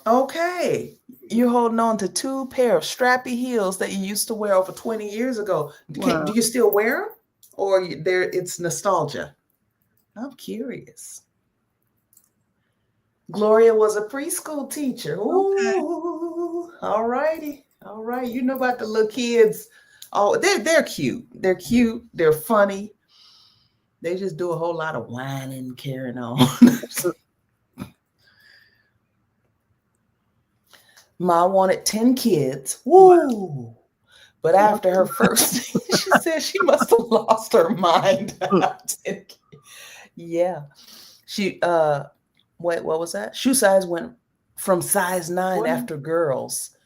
[SPEAKER 3] Okay. You're holding on to 2 pair of strappy heels that you used to wear over 20 years ago.
[SPEAKER 2] Wow. Do
[SPEAKER 3] you still wear them? Or it's nostalgia? I'm curious. Gloria was a preschool teacher. Ooh, okay. All righty. All right. You know about the little kids. Oh, they're cute. They're cute. They're funny. They just do a whole lot of whining, carrying on. Ma wanted 10 kids. Woo! Wow. But after her first, she said she must have lost her mind. Yeah. She what was that? Shoe size went from size 9 after girls.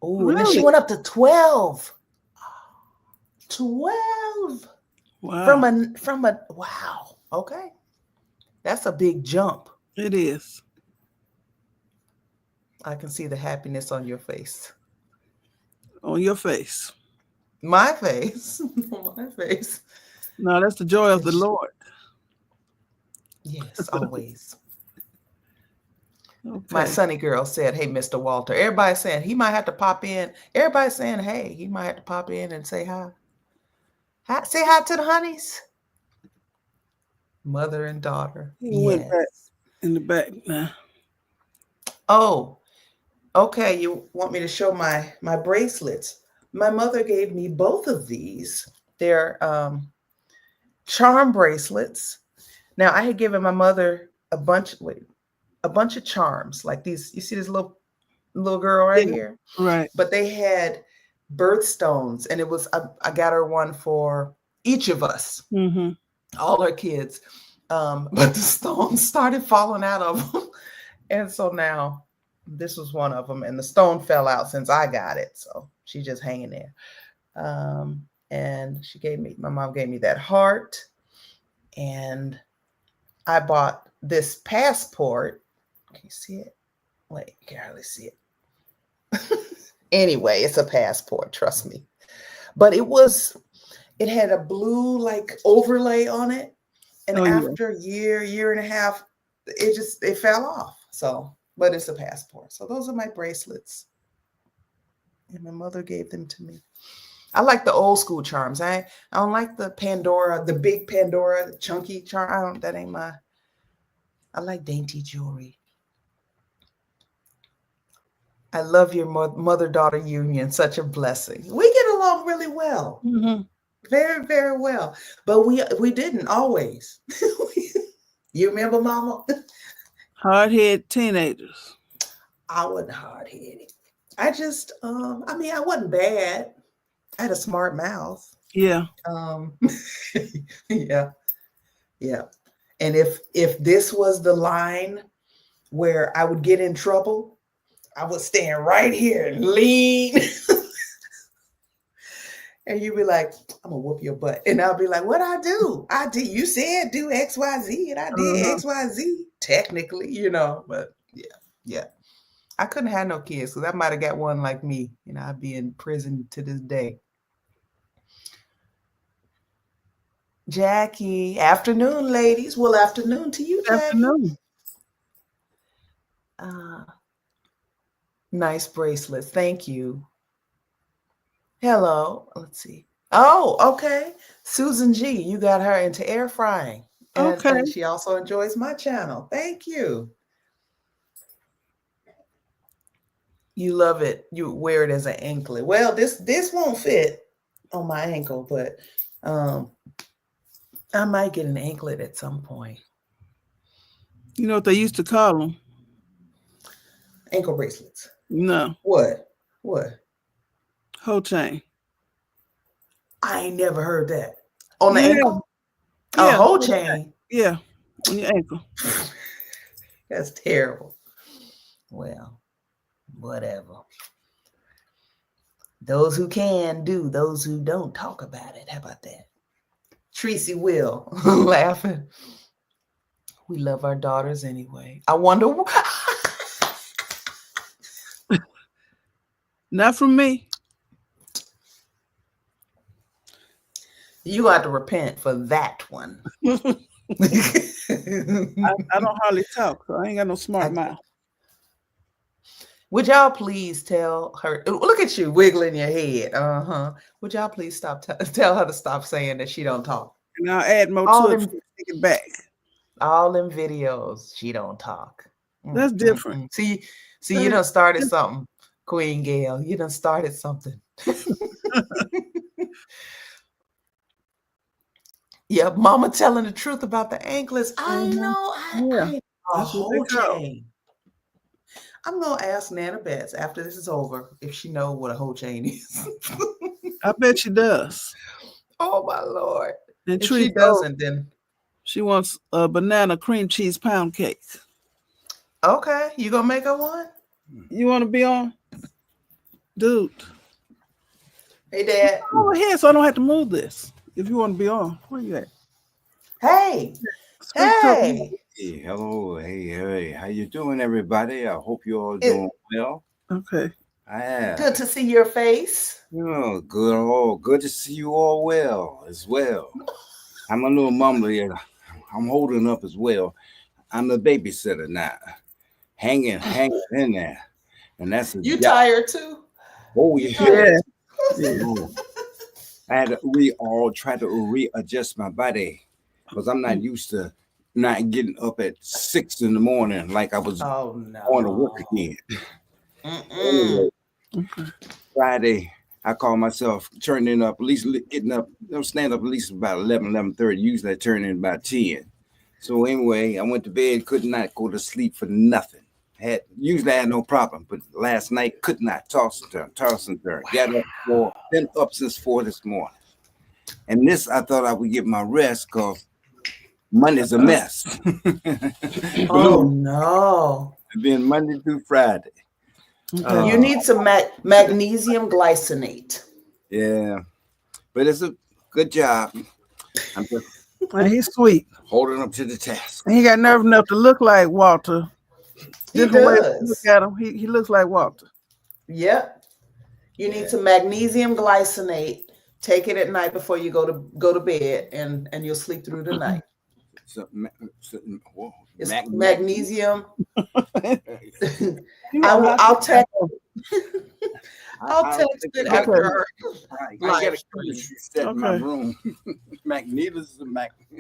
[SPEAKER 3] Oh, really? And then she went up to 12. 12. Wow. From a wow. Okay. That's a big jump.
[SPEAKER 2] It is.
[SPEAKER 3] I can see the happiness on your face.
[SPEAKER 2] On your face.
[SPEAKER 3] My face. My face.
[SPEAKER 2] No, that's the joy of the Lord.
[SPEAKER 3] Yes, always. Okay. My sunny girl said, hey, Mr. Walter. Everybody's saying he might have to pop in. Everybody's saying, hey, he might have to pop in and say hi. Say hi to the honeys. Mother and daughter.
[SPEAKER 2] He went back in the back now.
[SPEAKER 3] Oh, okay. You want me to show my bracelets? My mother gave me both of these. They're charm bracelets. Now, I had given my mother a bunch of charms like these. You see this little girl right here?
[SPEAKER 2] Right.
[SPEAKER 3] But they had birthstones, and it was I got her one for each of us, all her kids. But the stones started falling out of them, and so now this was one of them, and the stone fell out since I got it, so she's just hanging there. And my mom gave me that heart, and I bought this passport. Can you see it? Wait, you can hardly see it. Anyway, it's a passport, trust me. But it had a blue like overlay on it. And after a year and a half, it fell off. So, but it's a passport. So those are my bracelets. And my mother gave them to me. I like the old school charms. I don't like the Pandora, the big Pandora, the chunky charm. That ain't my, I like dainty jewelry. I love your mother-daughter union. Such a blessing. We get along really well. Mm-hmm. Very, very well. But we didn't always. You remember, Mama?
[SPEAKER 2] Hard-headed teenagers.
[SPEAKER 3] I wasn't hard-headed. I just, I mean, I wasn't bad. I had a smart mouth.
[SPEAKER 2] Yeah.
[SPEAKER 3] Yeah. Yeah. And if this was the line where I would get in trouble, I would stand right here and lean. And you'd be like, I'm gonna whoop your butt. And I'll be like, what'd I do? I did. You said do X, Y, Z, and I did X, Y, Z. Technically, you know, but yeah. I couldn't have no kids because I might have got one like me. You know, I'd be in prison to this day. Jackie, afternoon, ladies. Well, afternoon to you, Jackie.
[SPEAKER 2] Afternoon.
[SPEAKER 3] Nice bracelets. Thank you. Hello. Let's see. Oh, okay. Susan G, you got her into air frying. And she also enjoys my channel. Thank you. You love it. You wear it as an anklet. Well, this won't fit on my ankle, but I might get an anklet at some point.
[SPEAKER 2] You know what they used to call them?
[SPEAKER 3] Ankle bracelets.
[SPEAKER 2] No.
[SPEAKER 3] What?
[SPEAKER 2] Whole chain.
[SPEAKER 3] I ain't never heard that. On the ankle? A whole chain?
[SPEAKER 2] Yeah, on your ankle.
[SPEAKER 3] That's terrible. Well, whatever. Those who can do, those who don't talk about it. How about that? Tracy Will laughing. We love our daughters anyway. I wonder.
[SPEAKER 2] Not from me.
[SPEAKER 3] You have to repent for that one.
[SPEAKER 2] I don't hardly talk, so I ain't got no smart mouth.
[SPEAKER 3] Would y'all please tell her, look at you wiggling your head. Would y'all please tell her to stop saying that she don't talk?
[SPEAKER 2] And I'll add more to it, take it back.
[SPEAKER 3] All them videos, she don't talk.
[SPEAKER 2] That's different.
[SPEAKER 3] See, you done started something, Queen Gail. You done started something. Yeah, Mama telling the truth about the anklets. I know. A whole chain. I'm going to ask Nana Betts after this is over if she knows what a whole chain is.
[SPEAKER 2] I bet she does.
[SPEAKER 3] Oh, my Lord.
[SPEAKER 2] And
[SPEAKER 3] if she doesn't, then
[SPEAKER 2] she wants a banana cream cheese pound cake.
[SPEAKER 3] Okay. You going to make her one?
[SPEAKER 2] You want to be on? Dude.
[SPEAKER 3] Hey, Dad.
[SPEAKER 2] Come over here so I don't have to move this. If you want to be on, where you at?
[SPEAKER 3] Hey. Hey.
[SPEAKER 4] Hey, hello. Hey. How you doing, everybody? I hope you're all doing well.
[SPEAKER 2] Okay.
[SPEAKER 3] Good to see your face.
[SPEAKER 4] Oh, good. Oh, good to see you all well as well. I'm a little mumbly. I'm holding up as well. I'm the babysitter now. Hanging in there. And that's
[SPEAKER 3] you tired too?
[SPEAKER 4] Oh, yeah. I had to try to readjust my body because I'm not used to not getting up at 6 in the morning like I was going to work again. Anyway, Friday, I call myself turning up, at least getting up, stand up at least about 11:30. Usually I turn in about 10. So anyway, I went to bed, could not go to sleep for nothing. Usually I had no problem, but last night could not toss and turn. Wow. Got up been up since 4 this morning. And this, I thought I would get my rest because Monday's a mess.
[SPEAKER 3] Oh no.
[SPEAKER 4] It's been Monday through Friday.
[SPEAKER 3] You need some magnesium glycinate.
[SPEAKER 4] Yeah, but it's a good job.
[SPEAKER 2] And he's sweet.
[SPEAKER 4] Holding up to the task.
[SPEAKER 2] And he got nerve enough to look like Walter.
[SPEAKER 3] He does.
[SPEAKER 2] Look at him. He looks like Walter.
[SPEAKER 3] Yep. You need some magnesium glycinate. Take it at night before you go to bed, and you'll sleep through the night. It's magnesium. I'll text. I'll text it after her.
[SPEAKER 4] I got a chemistry set in my room. Magnesium.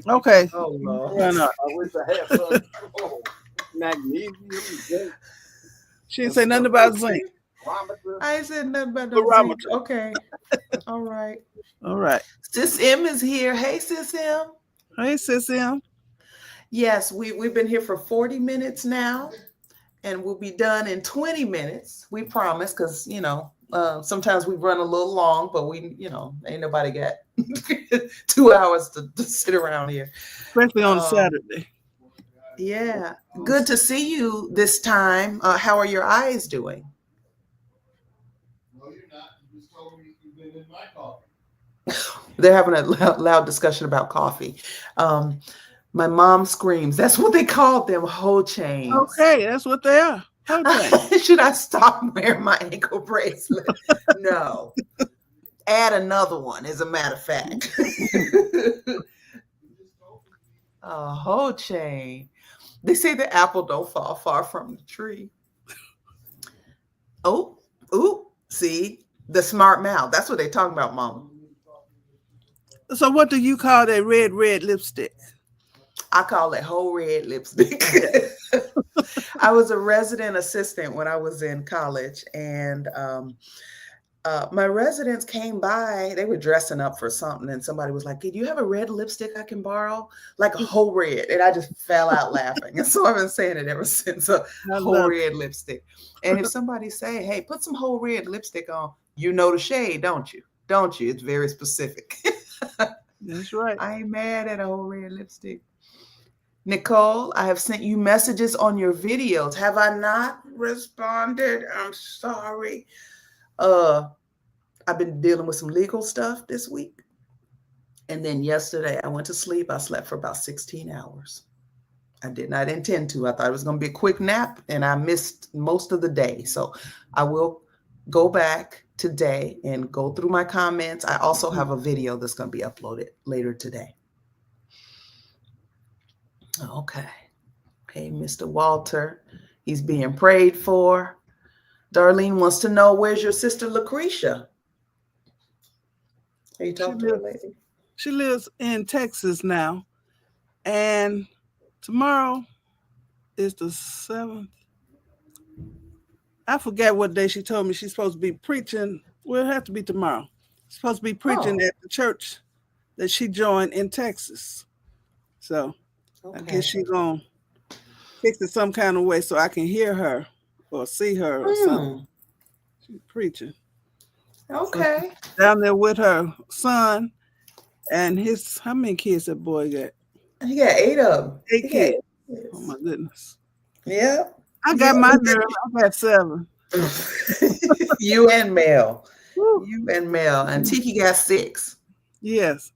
[SPEAKER 2] Okay.
[SPEAKER 3] Oh no.
[SPEAKER 4] I wish I had some. Magnesium.
[SPEAKER 2] She didn't say nothing about zinc.
[SPEAKER 3] I ain't said nothing about the zinc. Okay. All right.
[SPEAKER 2] All right.
[SPEAKER 3] Sis M is here. Hey, Sis M.
[SPEAKER 2] Hey, Sis M.
[SPEAKER 3] Yes, we've been here for 40 minutes now, and we'll be done in 20 minutes. We promise, because sometimes we run a little long, but we, ain't nobody got 2 hours to sit around here,
[SPEAKER 2] especially on Saturday.
[SPEAKER 3] Yeah, good to see you this time. How are your eyes doing? No, you're not. You just told me you've been in my coffee. They're having a loud discussion about coffee. My mom screams. That's what they called them, hoe chains.
[SPEAKER 2] Okay, that's what they are.
[SPEAKER 3] Should I stop wearing my ankle bracelet? No. Add another one, as a matter of fact. A hoe chain. They say the apple don't fall far from the tree. Oh, see, the smart mouth. That's what they're talking about, Mama.
[SPEAKER 2] So what do you call that red lipstick?
[SPEAKER 3] I call it whole red lipstick. I was a resident assistant when I was in college, and my residents came by. They were dressing up for something, and somebody was like, "Do you have a red lipstick I can borrow?" Like a whole red. And I just fell out laughing. And so I've been saying it ever since, a whole red lipstick. And if somebody say, "Hey, put some whole red lipstick on," you know the shade, don't you? Don't you? It's very specific.
[SPEAKER 2] That's right.
[SPEAKER 3] I ain't mad at a whole red lipstick. Nicole, I have sent you messages on your videos. Have I not responded? I'm sorry. I've been dealing with some legal stuff this week. And then yesterday I went to sleep. I slept for about 16 hours. I did not intend to. I thought it was going to be a quick nap, and I missed most of the day. So I will go back today and go through my comments. I also have a video that's going to be uploaded later today. Okay. Hey, Mr. Walter. He's being prayed for. Darlene wants to know, where's your sister Lucretia? Are you talking to her, lady?
[SPEAKER 2] She lives in Texas now. And tomorrow is the 7th. I forget what day she told me she's supposed to be preaching. Well, it'll have to be tomorrow. She's supposed to be preaching at the church that she joined in Texas. So I guess she's going to fix it some kind of way so I can hear her or see her or something. She's preaching.
[SPEAKER 3] Okay.
[SPEAKER 2] So down there with her son and his, how many kids that boy got?
[SPEAKER 3] He got 8 of them.
[SPEAKER 2] 8 kids. Oh my goodness.
[SPEAKER 3] Yeah.
[SPEAKER 2] I got my girl. I got 7.
[SPEAKER 3] You and Mel. You and Mel. And Tiki got 6.
[SPEAKER 2] Yes.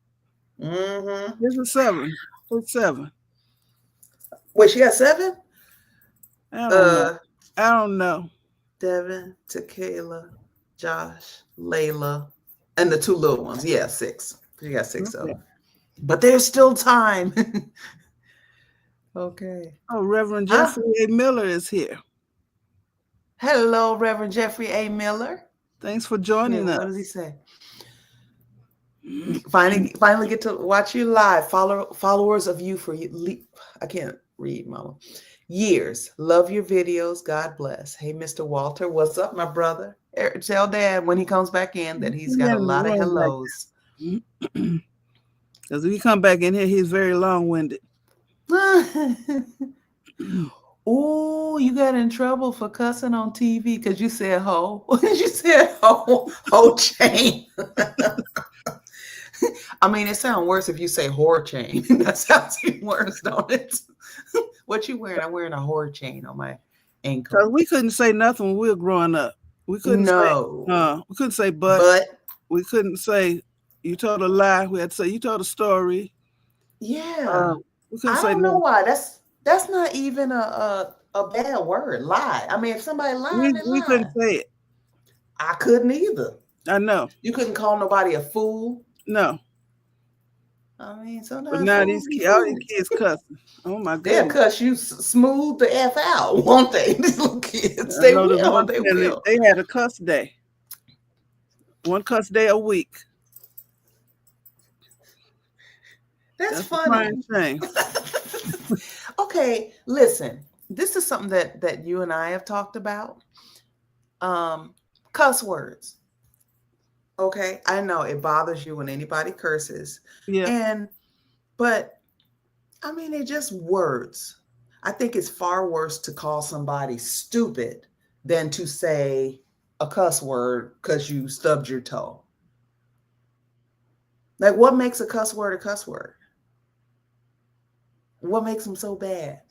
[SPEAKER 3] Mm-hmm.
[SPEAKER 2] This is 7. What's 7?
[SPEAKER 3] Wait, she got 7?
[SPEAKER 2] I don't know.
[SPEAKER 3] Devin, Tequila, Josh, Layla, and the 2 little ones. Yeah, 6. She got 6 of them. But there's still time. Okay.
[SPEAKER 2] Oh, Reverend Jeffrey A. Miller is here.
[SPEAKER 3] Hello, Reverend Jeffrey A. Miller.
[SPEAKER 2] Thanks for joining us.
[SPEAKER 3] What does he say? Finally get to watch you live. Followers of you for I can't read, Mama. Years. Love your videos. God bless. Hey, Mr. Walter, what's up, my brother? Tell Dad when he comes back in that he's got a lot of hellos.
[SPEAKER 2] Because if he come back in here, he's very long-winded.
[SPEAKER 3] Oh, you got in trouble for cussing on TV because you said hoe. You said hoe chain. I mean, it sounds worse if you say whore chain. That sounds even worse, don't it? What you wearing? I'm wearing a whore chain on my ankle.
[SPEAKER 2] Because we couldn't say nothing when we were growing up. We couldn't we couldn't say but. We couldn't say you told a lie. We had to say you told a story.
[SPEAKER 3] Yeah.
[SPEAKER 2] I
[SPEAKER 3] don't know why. That's not even a bad word. Lie. I mean, if somebody lied, they
[SPEAKER 2] we
[SPEAKER 3] lied.
[SPEAKER 2] couldn't say it.
[SPEAKER 3] I couldn't either.
[SPEAKER 2] I know.
[SPEAKER 3] You couldn't call nobody a fool.
[SPEAKER 2] No.
[SPEAKER 3] I mean, sometimes
[SPEAKER 2] But now all these kids cussing. Oh my goodness.
[SPEAKER 3] They'll cuss you smooth the F out, won't they? These little kids. They will. They will.
[SPEAKER 2] They had a cuss day. One cuss day a week.
[SPEAKER 3] That's funny. Okay, listen. This is something that you and I have talked about. Cuss words. Okay, I know it bothers you when anybody curses.
[SPEAKER 2] Yeah.
[SPEAKER 3] But I mean, they're just words. I think it's far worse to call somebody stupid than to say a cuss word because you stubbed your toe. Like, what makes a cuss word a cuss word? What makes them so bad?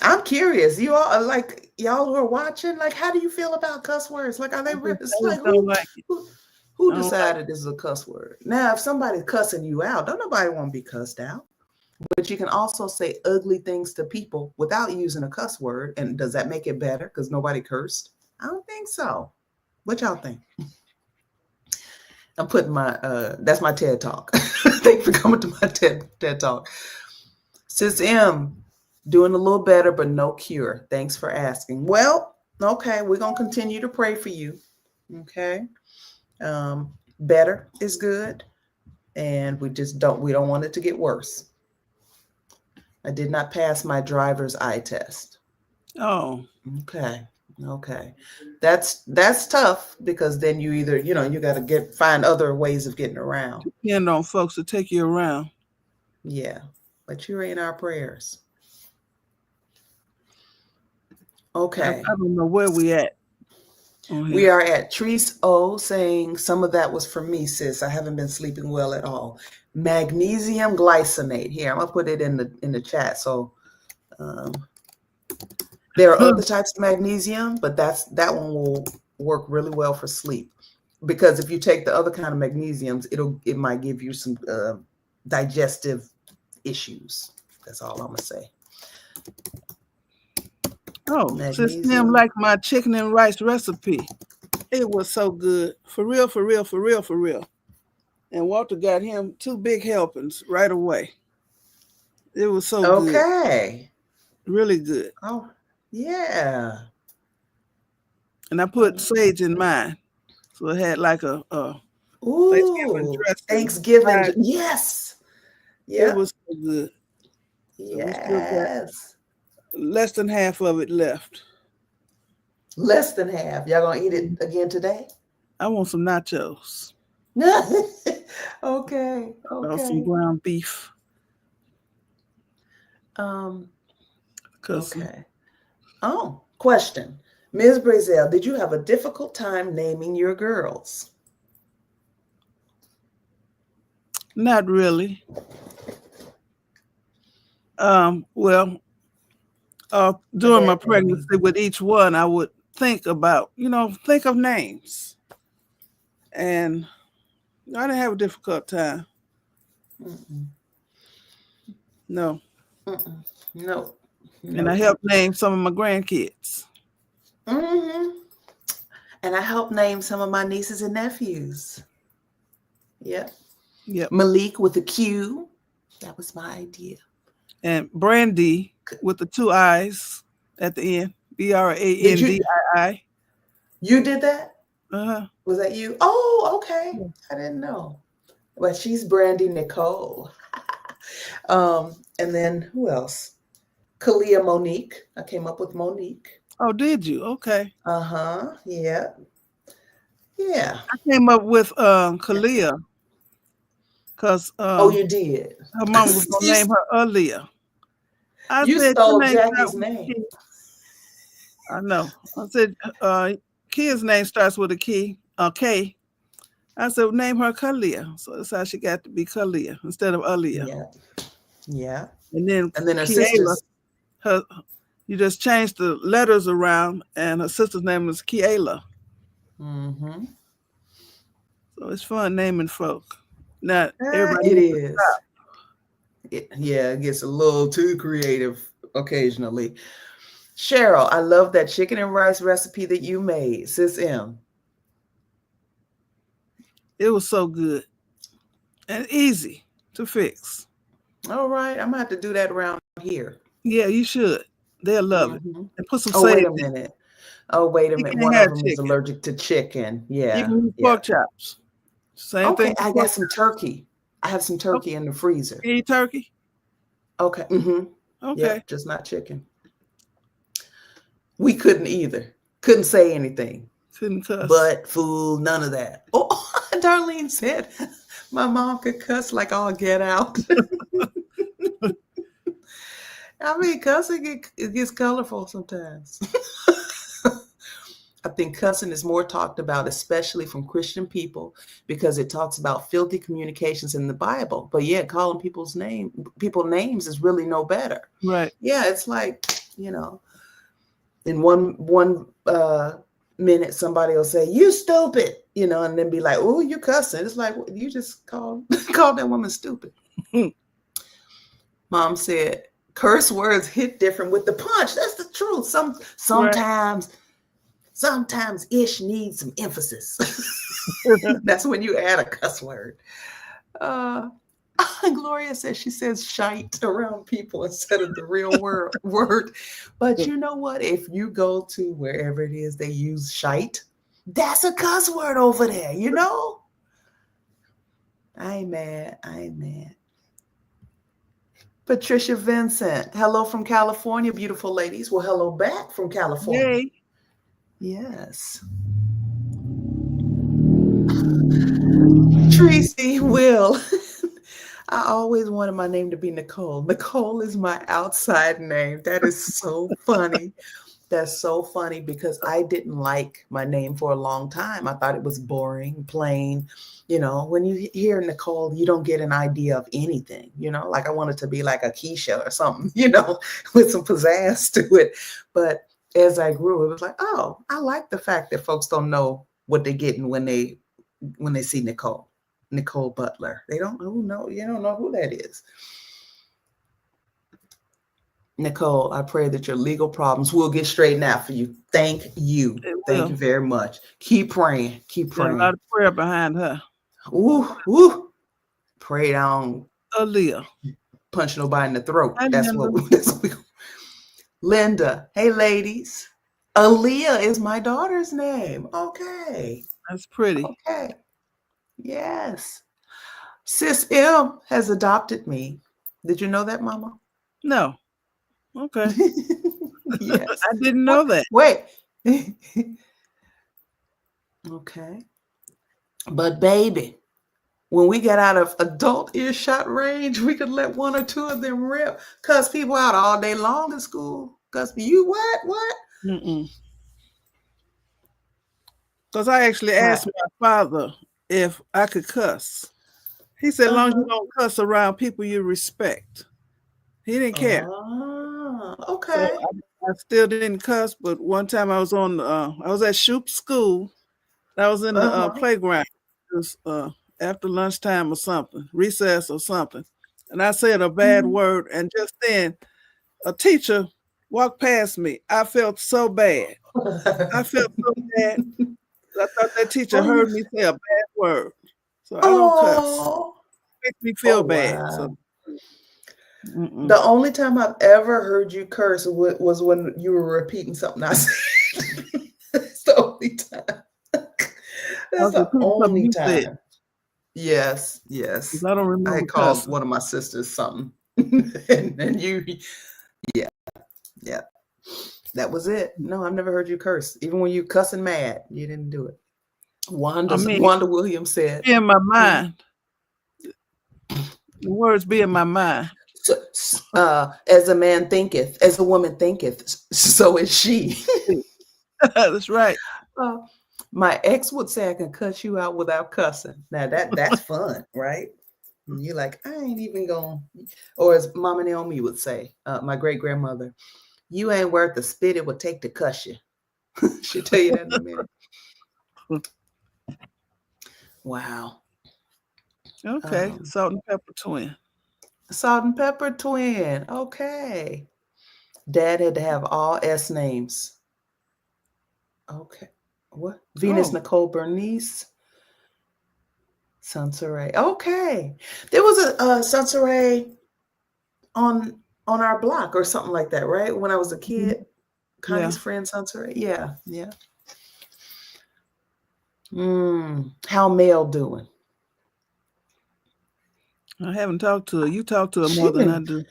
[SPEAKER 3] I'm curious. You all like, y'all who are watching, like, how do you feel about cuss words? Like, are they who decided this is a cuss word? Now, if somebody's cussing you out, don't nobody want to be cussed out. But you can also say ugly things to people without using a cuss word. And does that make it better because nobody cursed? I don't think so. What y'all think? I'm putting my, that's my TED Talk. Thanks for coming to my TED Talk. Sis M, doing a little better, but no cure. Thanks for asking. Well, okay, we're going to continue to pray for you. Okay. Better is good. And we don't want it to get worse. I did not pass my driver's eye test.
[SPEAKER 2] Oh.
[SPEAKER 3] Okay. That's tough because then you either, you got to find other ways of getting around.
[SPEAKER 2] Depend on folks to take you around.
[SPEAKER 3] Yeah. But you're in our prayers. Okay.
[SPEAKER 2] I don't know where we at.
[SPEAKER 3] We are at Treese O saying some of that was for me, sis. I haven't been sleeping well at all. Magnesium glycinate. Here, I'm gonna put it in the chat. So there are other types of magnesium, but that one will work really well for sleep. Because if you take the other kind of magnesiums, it might give you some digestive issues. That's all I'm gonna say.
[SPEAKER 2] Oh, since Tim liked my chicken and rice recipe. It was so good. For real. And Walter got him 2 big helpings right away. It was so good. Okay. Really good.
[SPEAKER 3] Oh, yeah.
[SPEAKER 2] And I put sage in mine. So it had like a
[SPEAKER 3] Thanksgiving. Yes.
[SPEAKER 2] Yeah. It was so good.
[SPEAKER 3] Yes.
[SPEAKER 2] Less than half of it left.
[SPEAKER 3] Less than half. Y'all gonna eat it again today?
[SPEAKER 2] I want some nachos.
[SPEAKER 3] Okay.
[SPEAKER 2] Some ground beef.
[SPEAKER 3] Okay. Oh, question. MzBrazell, did you have a difficult time naming your girls?
[SPEAKER 2] Not really. Well, during my pregnancy with each one, I would think about, think of names. And I didn't have a difficult time. No.
[SPEAKER 3] No.
[SPEAKER 2] And I helped name some of my grandkids.
[SPEAKER 3] And I helped name some of my nieces and nephews. Yep. Malik with a Q. That was my idea.
[SPEAKER 2] And Brandy with the 2 I's at the end. Brandii.
[SPEAKER 3] You did that?
[SPEAKER 2] Uh-huh.
[SPEAKER 3] Was that you? Oh, okay. I didn't know. But she's Brandy Nicole. And then who else? Kalia Monique. I came up with Monique.
[SPEAKER 2] Oh, did you? Okay.
[SPEAKER 3] Uh-huh. Yeah.
[SPEAKER 2] I came up with Kalia. Because
[SPEAKER 3] you did.
[SPEAKER 2] Her mom was gonna name her Aaliyah.
[SPEAKER 3] You stole Jackie's name.
[SPEAKER 2] I know. I said kid's name starts with a K. I said name her Kalia. So that's how she got to be Kalia instead of Aaliyah.
[SPEAKER 3] Yeah.
[SPEAKER 2] And then
[SPEAKER 3] her sister's
[SPEAKER 2] you just changed the letters around, and her sister's name is Kiela. So it's fun naming folk. Not everybody.
[SPEAKER 3] It is. It gets a little too creative occasionally. Cheryl, I love that chicken and rice recipe that you made, Sis M.
[SPEAKER 2] It was so good and easy to fix.
[SPEAKER 3] All right, I'm gonna have to do that around here.
[SPEAKER 2] Yeah, you should. They'll love it. And put some
[SPEAKER 3] Oh, wait
[SPEAKER 2] sage
[SPEAKER 3] a minute. Oh, wait a minute. One of them is allergic to chicken. Yeah.
[SPEAKER 2] You can use pork chops. Same
[SPEAKER 3] okay,
[SPEAKER 2] thing.
[SPEAKER 3] I got some turkey. I have some turkey in the freezer.
[SPEAKER 2] Can you eat turkey?
[SPEAKER 3] Okay.
[SPEAKER 2] Okay.
[SPEAKER 3] Yep, just not chicken. We couldn't either. Couldn't say anything.
[SPEAKER 2] Couldn't cuss.
[SPEAKER 3] But fool, none of that. Oh, Darlene said my mom could cuss like all get out. I mean, cussing, it gets colorful sometimes. I think cussing is more talked about, especially from Christian people, because it talks about filthy communications in the Bible. But yet calling people names is really no better.
[SPEAKER 2] Right.
[SPEAKER 3] Yeah, it's like, in one minute somebody will say, "You stupid," and then be like, "Oh, you cussing." It's like, you just called that woman stupid. Mom said, curse words hit different with the punch. That's the truth. Sometimes ish needs some emphasis. That's when you add a cuss word. Gloria says she says shite around people instead of the real word. But you know what? If you go to wherever it is they use shite, that's a cuss word over there, I ain't mad. Patricia Vincent, hello from California, beautiful ladies. Well, hello back from California.
[SPEAKER 2] Yay.
[SPEAKER 3] Yes. Tracy Will. I always wanted my name to be Nicole. Nicole is my outside name. That is so funny. That's so funny because I didn't like my name for a long time. I thought it was boring, plain. When you hear Nicole, you don't get an idea of anything, like I wanted to be like a Keisha or something, with some pizzazz to it. But as I grew, it was like, oh, I like the fact that folks don't know what they're getting when they see NicoleJButler. They don't know. You don't know who that is. Nicole, I pray that your legal problems will get straightened out for you. Thank you. Thank you very much. Keep praying. Keep praying.
[SPEAKER 2] A lot of prayer behind her.
[SPEAKER 3] Ooh. Pray down.
[SPEAKER 2] Aaliyah.
[SPEAKER 3] Punch nobody in the throat. That's what we. Linda. Hey, ladies. Aaliyah is my daughter's name. Okay.
[SPEAKER 2] That's pretty.
[SPEAKER 3] Okay. Yes. Sis M has adopted me. Did you know that, Mama?
[SPEAKER 2] No. Okay.
[SPEAKER 3] Yes.
[SPEAKER 2] I didn't know that.
[SPEAKER 3] Wait. Okay. But baby, when we get out of adult earshot range, we could let one or two of them rip. Cuss people out all day long in school. Cuss you what?
[SPEAKER 2] Because I actually asked my father if I could cuss. He said, as long as you don't cuss around people you respect. He didn't care.
[SPEAKER 3] Okay.
[SPEAKER 2] So I still didn't cuss, but one time I was at Shoup School. I was in the playground. It was after lunchtime or something, recess or something. And I said a bad word. And just then a teacher walked past me. I felt so bad. I thought that teacher heard me say a bad word. So I don't cuss. It makes me feel bad.
[SPEAKER 3] Wow.
[SPEAKER 2] So.
[SPEAKER 3] The only time I've ever heard you curse was when you were repeating something I said. That's the only time. That's the only time. Yes.
[SPEAKER 2] I don't remember.
[SPEAKER 3] I called one of my sisters something. and you, yeah. That was it. No, I've never heard you curse. Even when you cussing mad, you didn't do it. Wanda Williams said.
[SPEAKER 2] Be in my mind. The words be in my mind.
[SPEAKER 3] As a man thinketh, as a woman thinketh, so is she.
[SPEAKER 2] That's right.
[SPEAKER 3] My ex would say I can cut you out without cussing. Now that's fun, right? And you're like, I ain't even going. Or as Mama Naomi would say, my great grandmother, you ain't worth the spit it would take to cuss you. She'll tell you that in a minute. Wow.
[SPEAKER 2] Okay, salt and pepper twin.
[SPEAKER 3] Salt and pepper twin. Okay. Dad had to have all S names. Okay. What? Venus Nicole Bernice. Sansoray. Okay. There was a Sansoray on our block or something like that, right? When I was a kid. Connie's friend Sansoray. Yeah. Yeah. How Mel doing?
[SPEAKER 2] I haven't talked to her. You talk to her more than I do.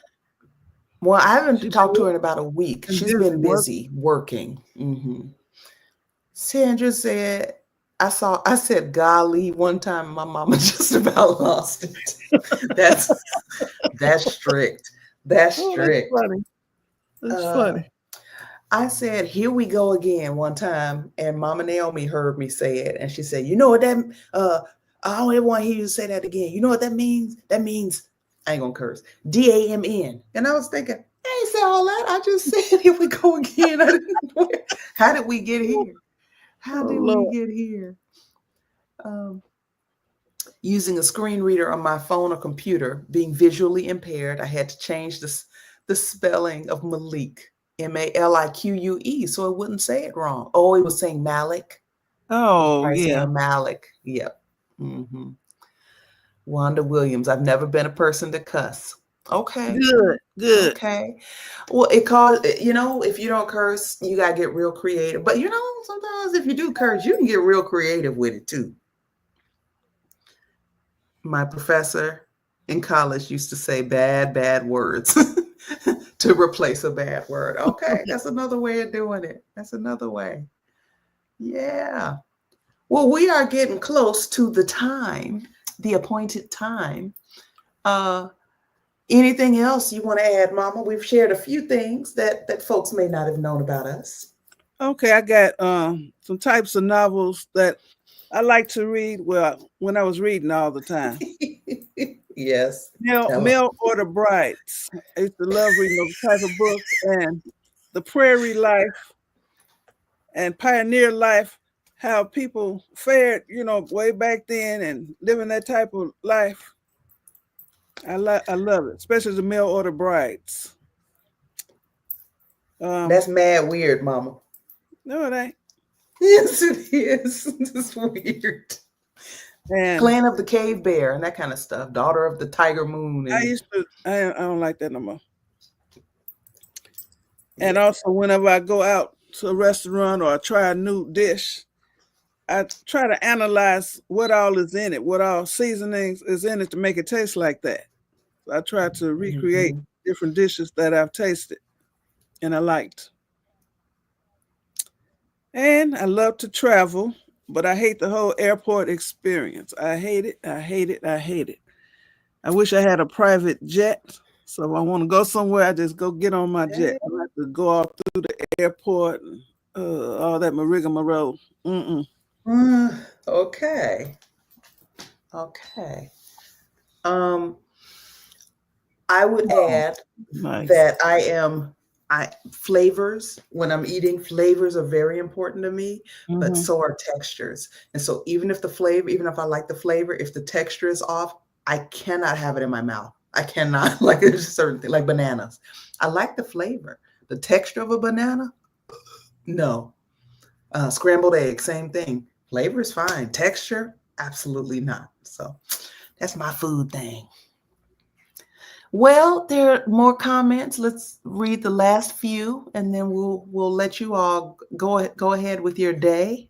[SPEAKER 3] Well, I haven't talked to her in about a week. She's been busy working. Sandra said, I said golly one time, my mama just about lost it. That's strict. That's strict.
[SPEAKER 2] That's funny. That's funny.
[SPEAKER 3] I said, here we go again one time, and Mama Naomi heard me say it, and she said, you know what that I don't ever want to hear you say that again. You know what that means? That means, I ain't gonna curse, DAMN. And I was thinking, I ain't say all that. I just said, here we go again. I didn't know. How did we get here? How did we get here? Using a screen reader on my phone or computer, being visually impaired, I had to change the spelling of Malik, Malique, so it wouldn't say it wrong. Oh, it was saying Malik.
[SPEAKER 2] Oh, yeah.
[SPEAKER 3] Malik. Yep. Wanda Williams. I've never been a person to cuss. Okay.
[SPEAKER 2] Good.
[SPEAKER 3] Okay. Well, it calls, if you don't curse, you got to get real creative. But, sometimes if you do curse, you can get real creative with it too. My professor in college used to say bad words to replace a bad word. Okay. That's another way of doing it. That's another way. Yeah. Well, we are getting close to the appointed time. Anything else you want to add, Mama? We've shared a few things that folks may not have known about us.
[SPEAKER 2] Okay, I got some types of novels that I like to read. Well, when I was reading all the time.
[SPEAKER 3] Yes.
[SPEAKER 2] Mail Order Brides. I used to love reading those type of books, and the prairie life and pioneer life, how people fared, way back then and living that type of life. I love it, especially the Mail Order Brides.
[SPEAKER 3] That's mad weird, Mama.
[SPEAKER 2] No, it ain't.
[SPEAKER 3] Yes, it is. It's weird.
[SPEAKER 2] And
[SPEAKER 3] Clan of the Cave Bear and that kind of stuff. Daughter of the Tiger Moon.
[SPEAKER 2] I don't like that no more. And also, whenever I go out to a restaurant or I try a new dish, I try to analyze what all is in it, what all seasonings is in it to make it taste like that. So I try to recreate different dishes that I've tasted and I liked. And I love to travel, but I hate the whole airport experience. I hate it. I wish I had a private jet. So if I want to go somewhere, I just go get on my jet. I have to go all through the airport and all that rigmarole.
[SPEAKER 3] Okay. I would add that flavors, when I'm eating, flavors are very important to me, but so are textures. And so even if I like the flavor, if the texture is off, I cannot have it in my mouth. I cannot, like there's certain things, like bananas. I like the flavor. The texture of a banana, no. Scrambled eggs, same thing. Flavor is fine. Texture, absolutely not. So that's my food thing. Well, there are more comments. Let's read the last few, and then we'll let you all go ahead with your day.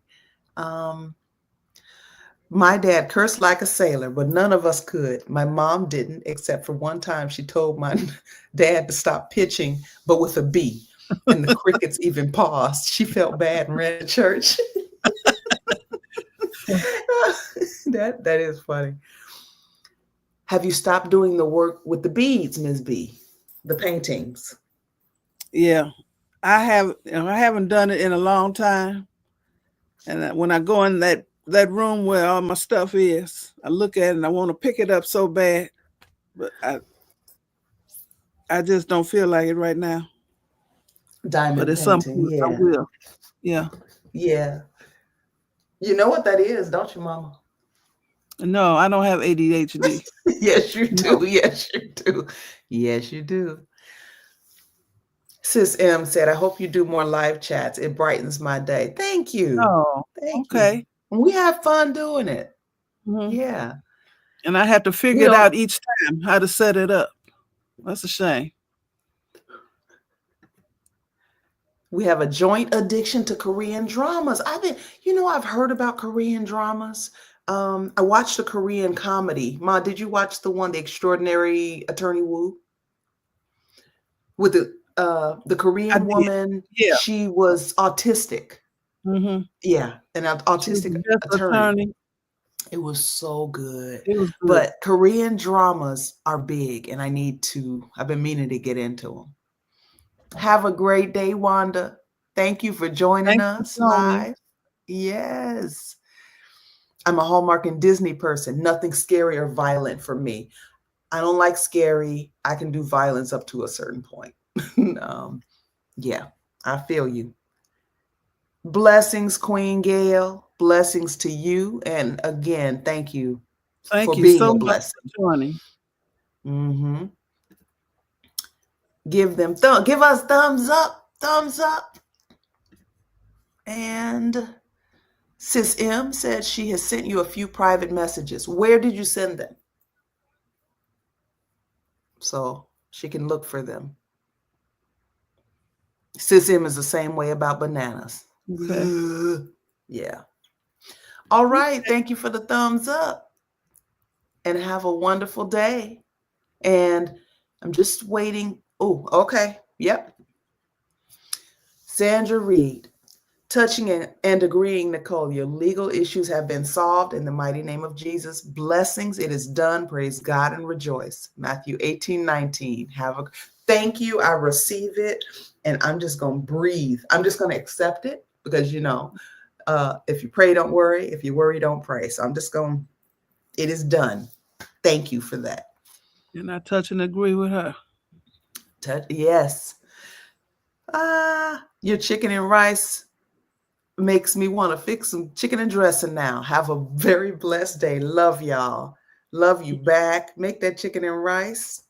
[SPEAKER 3] My dad cursed like a sailor, but none of us could. My mom didn't, except for one time she told my dad to stop pitching, but with a B. And the crickets even paused. She felt bad and ran to church. That is funny. Have you stopped doing the work with the beads, Ms. B? The paintings?
[SPEAKER 2] Yeah, I haven't done it in a long time. And when I go in that room where all my stuff is, I look at it and I want to pick it up so bad, but I just don't feel like it right now.
[SPEAKER 3] Diamond
[SPEAKER 2] but at
[SPEAKER 3] painting,
[SPEAKER 2] some point
[SPEAKER 3] yeah.
[SPEAKER 2] I will. Yeah.
[SPEAKER 3] Yeah. You know what that is, don't you, Mama?
[SPEAKER 2] No, I don't have ADHD.
[SPEAKER 3] Yes, you do.
[SPEAKER 2] No.
[SPEAKER 3] Yes, you do. Yes, you do. Sis M said, I hope you do more live chats. It brightens my day. Thank you.
[SPEAKER 2] Oh,
[SPEAKER 3] Thank
[SPEAKER 2] okay.
[SPEAKER 3] you. We have fun doing it.
[SPEAKER 2] Mm-hmm.
[SPEAKER 3] Yeah.
[SPEAKER 2] And I have to figure it out each time how to set it up. That's a shame.
[SPEAKER 3] We have a joint addiction to Korean dramas. I've heard about Korean dramas. I watched a Korean comedy. Ma, did you watch the one, The Extraordinary Attorney Woo? With the Korean woman,
[SPEAKER 2] yeah.
[SPEAKER 3] She was autistic.
[SPEAKER 2] Mm-hmm.
[SPEAKER 3] Yeah, an autistic attorney. It was so good.
[SPEAKER 2] It was good.
[SPEAKER 3] But Korean dramas are big, and I've been meaning to get into them. Have a great day, Wanda. Thank you for joining us live. Yes. I'm a Hallmark and Disney person. Nothing scary or violent for me. I don't like scary. I can do violence up to a certain point. Yeah, I feel you. Blessings, Queen Gail. Blessings to you. And again, thank you for being a blessing.
[SPEAKER 2] For joining.
[SPEAKER 3] Mm-hmm. Give us thumbs up. Thumbs up. And Sis M said she has sent you a few private messages. Where did you send them? So she can look for them. Sis M is the same way about bananas.
[SPEAKER 2] Okay.
[SPEAKER 3] Yeah. All right. Thank you for the thumbs up. And have a wonderful day. And I'm just waiting. Oh, okay. Yep. Sandra Reed. Touching and agreeing, Nicole, your legal issues have been solved in the mighty name of Jesus. Blessings, it is done. Praise God and rejoice. Matthew 18:19. Thank you. I receive it. And I'm just going to breathe. I'm just going to accept it because, if you pray, don't worry. If you worry, don't pray. So I'm just going, it is done. Thank you for that.
[SPEAKER 2] And I touch and agree with her.
[SPEAKER 3] Yes. Your chicken and rice makes me want to fix some chicken and dressing now. Have a very blessed day. Love y'all. Love you back. Make that chicken and rice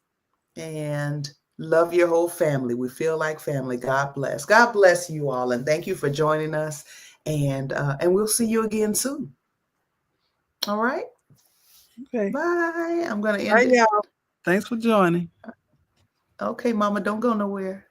[SPEAKER 3] and love your whole family. We feel like family. God bless. God bless you all. And thank you for joining us. And we'll see you again soon. All right.
[SPEAKER 2] Okay.
[SPEAKER 3] Bye. I'm going to end it.
[SPEAKER 2] Y'all. Thanks for joining.
[SPEAKER 3] Okay, Mama, don't go nowhere.